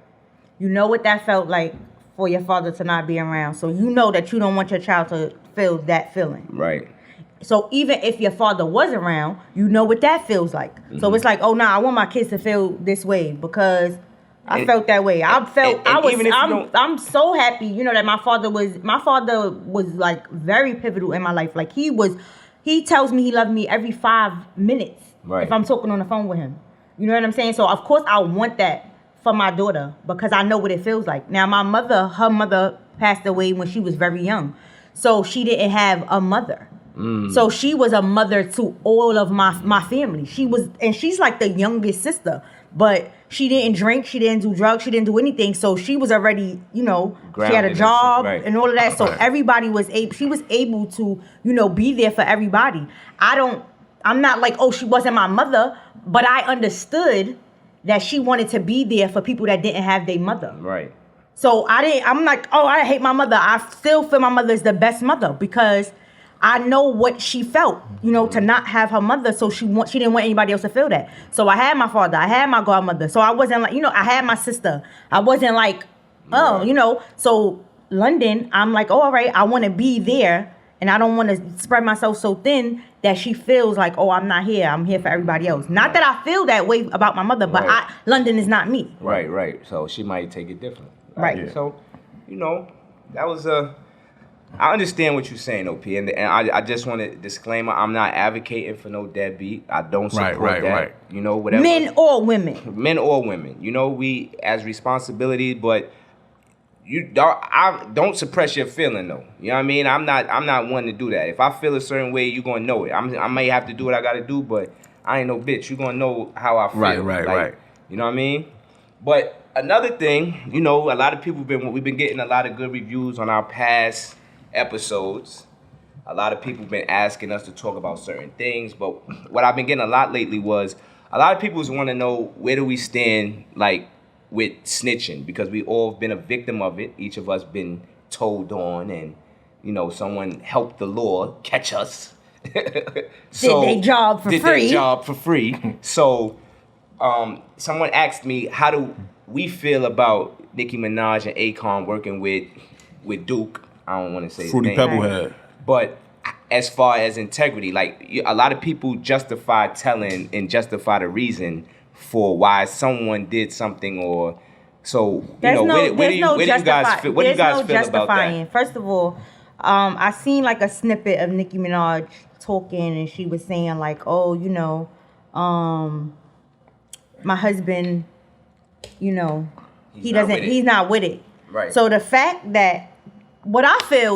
You know what that felt like for your father to not be around. So you know that you don't want your child to feel that feeling. Right. So even if your father was around, you know what that feels like. Mm-hmm. So it's like, oh, I want my kids to feel this way because I felt that way. I'm so happy, you know, that my father was like very pivotal in my life. Like he tells me he loved me every 5 minutes if I'm talking on the phone with him. You know what I'm saying? So of course I want that for my daughter because I know what it feels like. Now her mother passed away when she was very young. So she didn't have a mother. So she was a mother to all of my family. She's like the youngest sister, but she didn't drink, she didn't do drugs, she didn't do anything. So she was already, you know, grounded, she had a job and all of that. So everybody she was able to, you know, be there for everybody. I'm not like, oh, she wasn't my mother, but I understood that she wanted to be there for people that didn't have their mother. Right. So I'm like, oh, I hate my mother. I still feel my mother is the best mother because I know what she felt, to not have her mother. So she didn't want anybody else to feel that. So I had my father, I had my godmother. So I wasn't like, I had my sister. I wasn't like, So London, I'm like, oh, all right, I want to be there. And I don't want to spread myself so thin that she feels like, oh, I'm not here. I'm here for everybody else. Not that I feel that way about my mother, but London is not me. Right. So she might take it different. Right. Yeah. So, that was I understand what you're saying, OP, and I just want to disclaimer: I'm not advocating for no deadbeat. I don't support that. Right. Whatever. Men or women. Men or women. We as responsibility, but I don't suppress your feeling though. You know what I mean? I'm not one to do that. If I feel a certain way, you're gonna know it. I may have to do what I gotta do, but I ain't no bitch. You're gonna know how I feel. Right. You know what I mean? But another thing, a lot of people we've been getting a lot of good reviews on our past episodes. A lot of people have been asking us to talk about certain things, but what I've been getting a lot lately was a lot of people want to know where do we stand like with snitching, because we all been a victim of it. Each of us been told on, and someone helped the law catch us. So, did their job for free. So someone asked me, how do we feel about Nicki Minaj and Akon working with Duke? I don't want to say Fruity his name, Pebblehead. But as far as integrity, like a lot of people justify telling and justify the reason for why someone did something, or so where do you guys feel about that? First of all, I seen like a snippet of Nicki Minaj talking, and she was saying like, oh, my husband, he's not with it. Right. So the fact that what I feel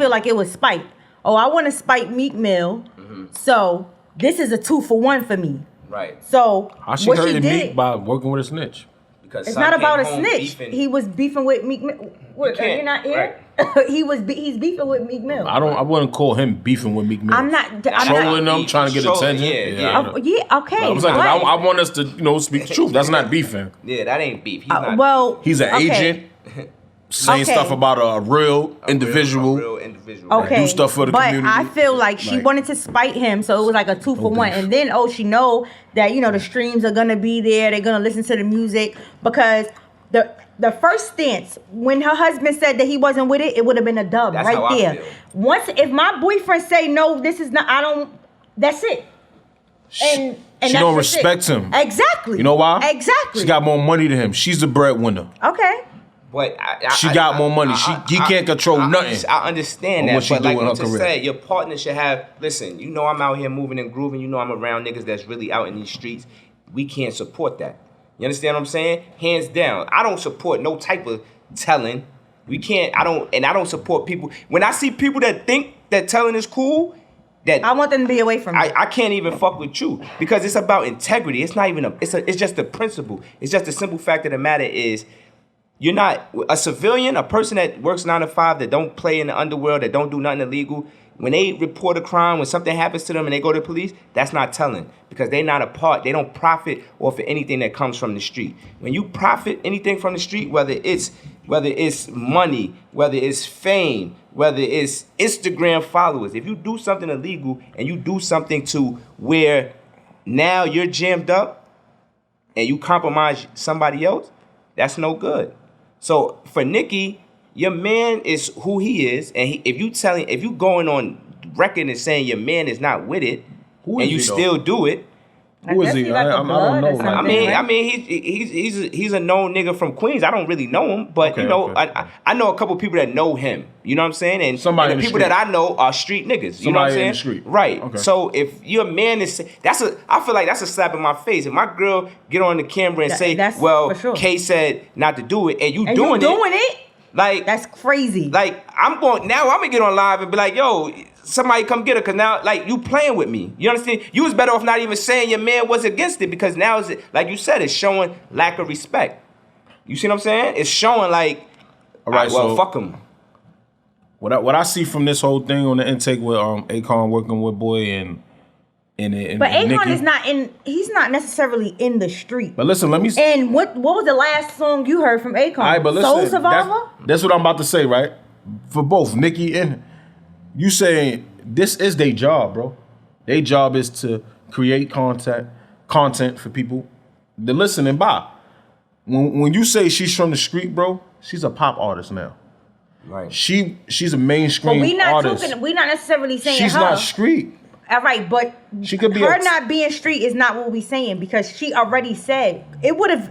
like it was spite. Oh, I want to spite Meek Mill. Mm-hmm. So this is a 2-for-1 for me. Right. So how she hurted Meek by working with a snitch? Because it's not about a snitch. He was beefing with Meek Mill. Are you not here? Right. He's beefing with Meek Mill. I wouldn't call him beefing with Meek Mill. I'm trolling them, trying to get attention. Yeah, okay. I was like, I want us to speak the truth. That's not beefing. Yeah, that ain't beef. He's an agent. Saying stuff about a real individual. Okay. Do stuff for the community. But I feel like she wanted to spite him, so it was like a 2-for-1. And then, she know that, the streams are going to be there. They're going to listen to the music. Because the first stance, when her husband said that he wasn't with it, it would have been a dub. That's right there. If my boyfriend say, no, this is not, that's it. And she don't respect him. Exactly. You know why? Exactly. She got more money than him. She's the breadwinner. Okay. But she got more money. He can't control nothing. I understand that, but like you just said, your partner should have. Listen, I'm out here moving and grooving. I'm around niggas that's really out in these streets. We can't support that. You understand what I'm saying? Hands down, I don't support no type of telling. We can't. I don't support people. When I see people that think that telling is cool, that I want them to be away from me. I can't even fuck with you because it's about integrity. It's not even it's just a principle. It's just the simple fact of the matter is. You're not a civilian, a person that works 9 to 5, that don't play in the underworld, that don't do nothing illegal. When they report a crime, when something happens to them and they go to the police, that's not telling because they're not a part. They don't profit off of anything that comes from the street. When you profit anything from the street, whether it's money, whether it's fame, whether it's Instagram followers, if you do something illegal and you do something to where now you're jammed up and you compromise somebody else, that's no good. So for Nicki, your man is who he is, and if you going on record and saying your man is not with it, and you still do it, who is he? I don't know. I mean, he's a known nigga from Queens. I don't really know him, but I know a couple people that know him. You know what I'm saying? And the people that I know are street niggas. You know what I'm saying? In the street. Right. Okay. So if your man is, I feel like that's a slap in my face. If my girl get on the camera and say, "Well, sure. Kay said not to do it," and you doing it. Like that's crazy. Like I'm gonna get on live and be like, yo, somebody come get her, cause now like you playing with me. You understand? You was better off not even saying your man was against it, because now it's like you said, it's showing lack of respect. You see what I'm saying? It's showing like, all right, well, fuck him. What I see from this whole thing on the intake with Akon working with Boy and But Akon is not in. He's not necessarily in the street. But listen, let me. And what was the last song you heard from Akon? All right, but listen, Soul Survivor. That's what I'm about to say, right? For both Nicki and you saying this is their job, bro. Their job is to create content for people to listen and buy. When you say she's from the street, bro, she's a pop artist now. Right. She's a mainstream artist. We're not necessarily saying she's her. not street. All right, but she could be her not being street is not what we're saying because she already said it would have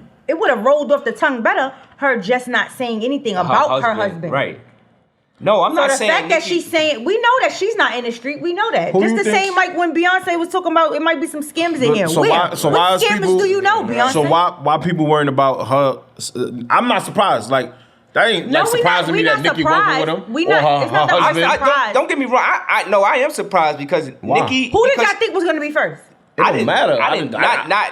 rolled off the tongue better. Her just not saying anything about her husband. Right. No, I'm not saying. So the fact that she's saying, we know that she's not in the street. We know that. Just the same like when Beyonce was talking about it might be some skims in here. What skims do you know, Beyonce? So why people worrying about her? I'm not surprised. Like. That ain't surprising me that Nicki working with him or her husband. Don't get me wrong. I am surprised because Nicki. Who did y'all think was going to be first? It don't matter.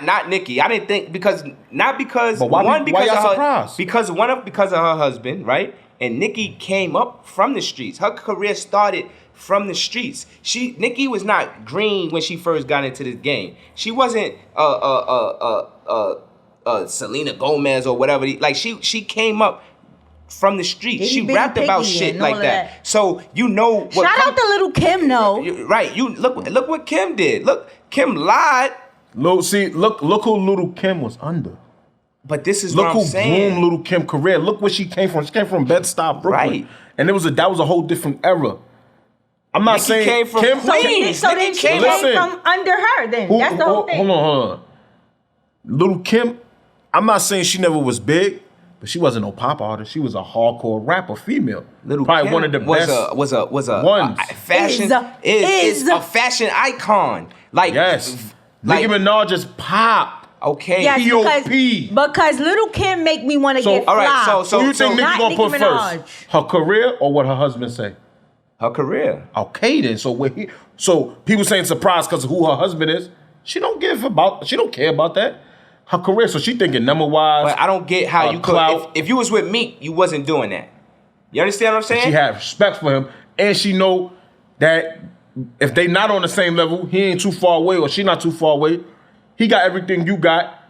Not Nicki. I didn't think because. But why y'all surprised? Because of her husband, right? And Nicki came up from the streets. Her career started from the streets. Nicki was not green when she first got into this game. She wasn't Selena Gomez or whatever. Like she came up from the streets. She rapped about shit like that. So you know what. Shout out to Little Kim, though. Right. You look what Kim did. Look, Kim lied. Look who Little Kim was under. But this is what I'm saying. Look who groomed Little Kim career. Look where she came from. She came from Bed-Stuy, Brooklyn. Right. And that was a whole different era. I'm not saying came from Kim Queens. So then she came from under her. Then that's the whole thing. Hold on. Little Kim. I'm not saying she never was big. But she wasn't no pop artist. She was a hardcore rapper, female. Little probably Kim one of the best. Was a ones. Fashion is a fashion icon. Like yes, like, Nicki Minaj is pop. Okay, yes, P.O.P. Because Little Kim make me want to get fly. All right, so who you think Nicki gonna put first? Her career or what her husband say? Her career. Okay then. So people saying surprised because of who her husband is. She don't care about that. Her career, so she thinking number wise. But I don't get how you could. If you was with Meek, you wasn't doing that. You understand what I'm saying? She had respect for him, and she know that if they not on the same level, he ain't too far away, or she not too far away. He got everything you got.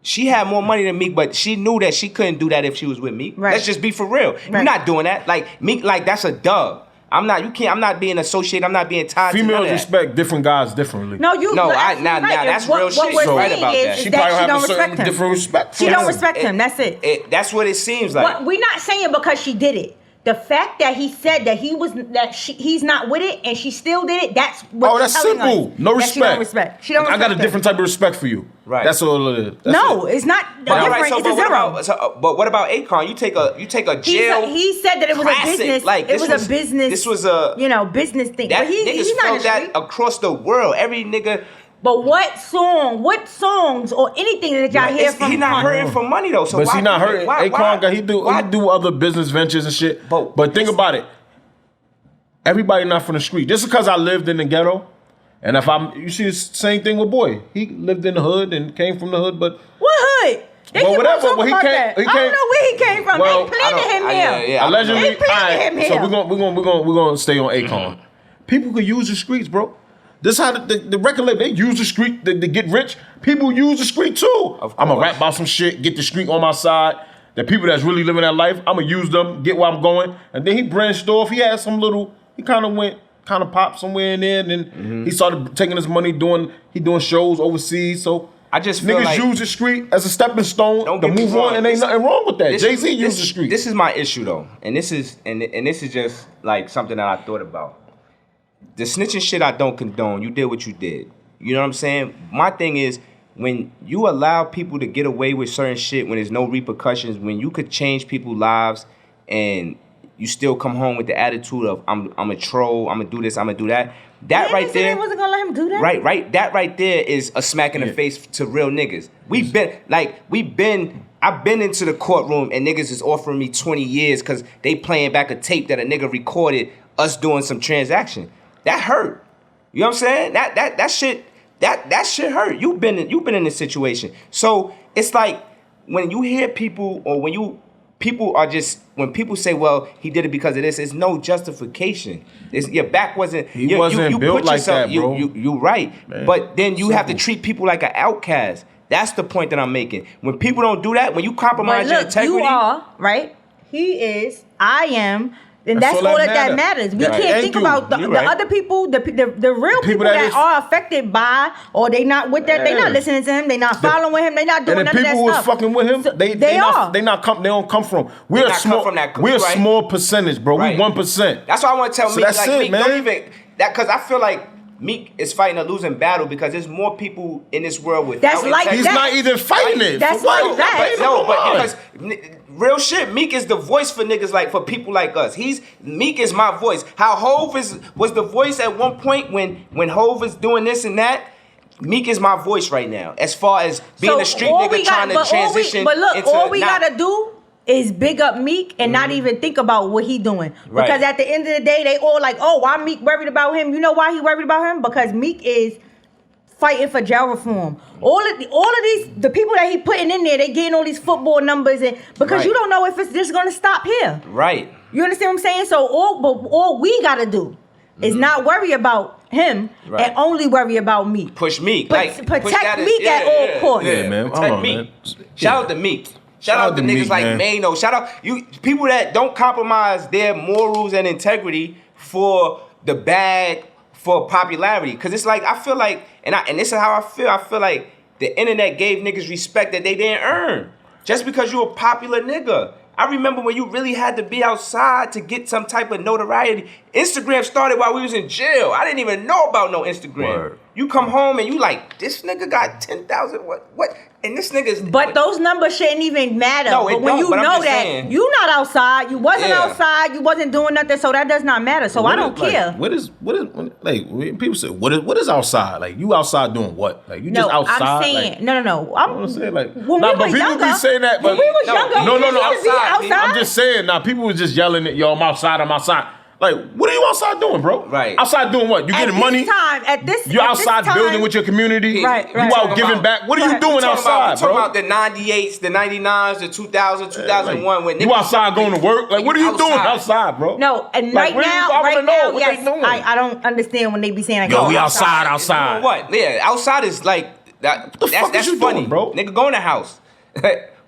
She had more money than Meek, but she knew that she couldn't do that if she was with Meek. Right. Let's just be for real. Right. You're not doing that. Like Meek, like that's a dub. I'm not being associated. I'm not being tied. Females respect different guys differently. Now that's real shit. What right about that. She probably have a certain different respect. She don't respect him. That's it. That's what it seems like. We're not saying because she did it. The fact that he said that he's not with it and she still did it. That's what. That's simple. No respect. She don't respect. She don't respect. I got a different type of respect for you. Right. That's all it is. It's not different. It's a zero. But what about Akon? You take a jail. He said that it was classic. a business. Like it was a business. This was a business thing. That but he's not felt that across the world. Every nigga. But what songs or anything that y'all hear from? He not hurting for money though. So but he not hurting. Akon, he do other business ventures and shit. But think about it. Everybody not from the street. Just because I lived in the ghetto, and you see the same thing with Boy. He lived in the hood and came from the hood, but what hood? They keep talking about that. I don't know where he came from. They planted him here. Allegedly, they planted him here. So we're gonna stay on Akon. People could use the streets, bro. This how the record label, they use the street to get rich. People use the street too. I'm gonna rap about some shit, get the street on my side. The people that's really living that life, I'm gonna use them, get where I'm going. And then he branched off. He had some little, he kind of popped somewhere in there. And then he started taking his money, doing shows overseas. So I just feel niggas use the street as a stepping stone to move on, and ain't nothing wrong with that. Jay-Z used the street. This is my issue though, and this is just like something that I thought about. The snitching shit I don't condone. You did what you did. You know what I'm saying? My thing is when you allow people to get away with certain shit when there's no repercussions, when you could change people's lives and you still come home with the attitude of I'm a troll, I'm gonna do this, I'm gonna do that. That right there. They wasn't gonna let him do that. Right. That right there is a smack in the face to real niggas. I've been into the courtroom and niggas is offering me 20 years because they playing back a tape that a nigga recorded us doing some transaction. That hurt. You know what I'm saying? That shit hurt. You've been in this situation. So it's like when you hear people or when you people are just, when people say, well, he did it because of this, it's no justification. Your back wasn't, He wasn't built like that, bro. You're right. Man. But then you have to treat people like an outcast. That's the point that I'm making. When people don't do that, when you compromise your integrity. You are, right? He is, I am. And that's all that matters. We can't think about the other people, the real people that are affected by, or they not with that. They not listening to him. They not following him. They not doing none of that stuff. And the people who's fucking with him, so they don't come from. We're a small percentage, bro. Right. We 1%. That's why I want to tell Meek, that's like, it, man. don't even that, because I feel like Meek is fighting a losing battle because there's more people in this world with. That's like he's not even fighting it. That's like that. But because real shit, Meek is the voice for niggas, like for people like us. Meek is my voice. How Hove was the voice at one point when Hove is doing this and that. Meek is my voice right now, as far as being a street nigga trying to transition. But look, all we gotta do is big up Meek and not even think about what he doing. Because at the end of the day, they all like, oh, why Meek worried about him? You know why he worried about him? Because Meek is fighting for jail reform. All of these, the people that he putting in there, they getting all these football numbers, and because you don't know if it's just gonna stop here. Right. You understand what I'm saying? So all we gotta do is not worry about him and only worry about Meek. Push Meek. Protect Meek at all costs. Yeah, man. Protect Meek. Shout out to Meek. Shout out to niggas Meek, like Mano. Shout out you people that don't compromise their morals and integrity for the bag, for popularity. Cause it's like, I feel like, and this is how I feel. I feel like the internet gave niggas respect that they didn't earn. Just because you a popular nigga. I remember when you really had to be outside to get some type of notoriety. Instagram started while we was in jail. I didn't even know about no Instagram. Word. You come home and you like, this nigga got 10,000, what? And this nigga's... But those numbers shouldn't even matter. No, but when you know that you not outside, you wasn't outside, you wasn't doing nothing, so that does not matter. So I don't care. What is like when people say what is outside? Like you outside doing what? Like you just outside? I'm saying like, no. I'm saying like when but we people be saying that. But when we was younger, no, outside. I'm just saying now. People was just yelling at yo, I'm outside. Like, what are you outside doing, bro? Right. Outside doing what? You getting money? You're outside building with your community. Right. You out giving back. What are you doing outside, bro? Talking about the 98s, the 99s, the 2000, 2001. When you outside going to work? Like, what are you doing outside, bro? No, and like, right now, yes, I don't understand when they be saying like, yo, we outside. What? Yeah, outside is like that. That's funny, doing, bro. Nigga, go in the house.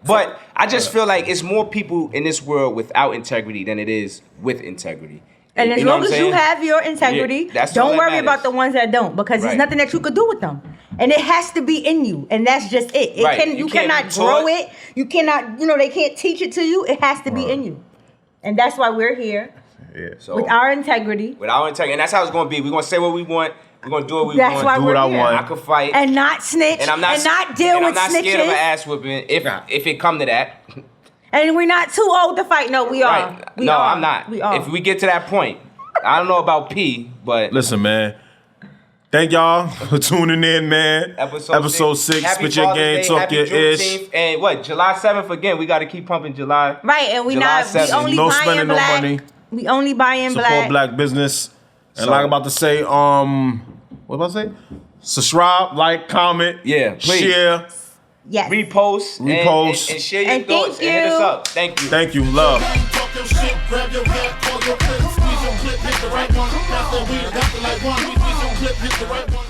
But I just feel like it's more people in this world without integrity than it is with integrity. And as long as you have your integrity, don't worry about the ones that don't, because there's nothing that you could do with them. And it has to be in you, and that's just it. You cannot grow it. You cannot, they can't teach it to you. It has to be in you. And that's why we're here. Yeah. So, with our integrity. And that's how it's going to be. We're going to say what we want. We're going to do what we want. That's why do what I want. I can fight. And not snitch. And not deal with snitches. I'm not scared of an ass whooping if it come to that. And we're not too old to fight. No, we are. Right. I'm not. We are. If we get to that point, I don't know about P, but listen, man. Thank y'all for tuning in, man. Episode 6. Spit your game, talk your ish. And July 7th again. We got to keep pumping July. Right, and we only no buying spending black. No money. We only buying Support black. black business. And like I'm about to say, what about to say? Subscribe, like, comment, share. Yes. Repost and share your thoughts and hit us up. Thank you. Thank you. Love. Talk your shit, grab your hat, call your clip, squeeze your clip, hit the right one. Pass that weed, got the like one. Squeeze your clip, hit the right one.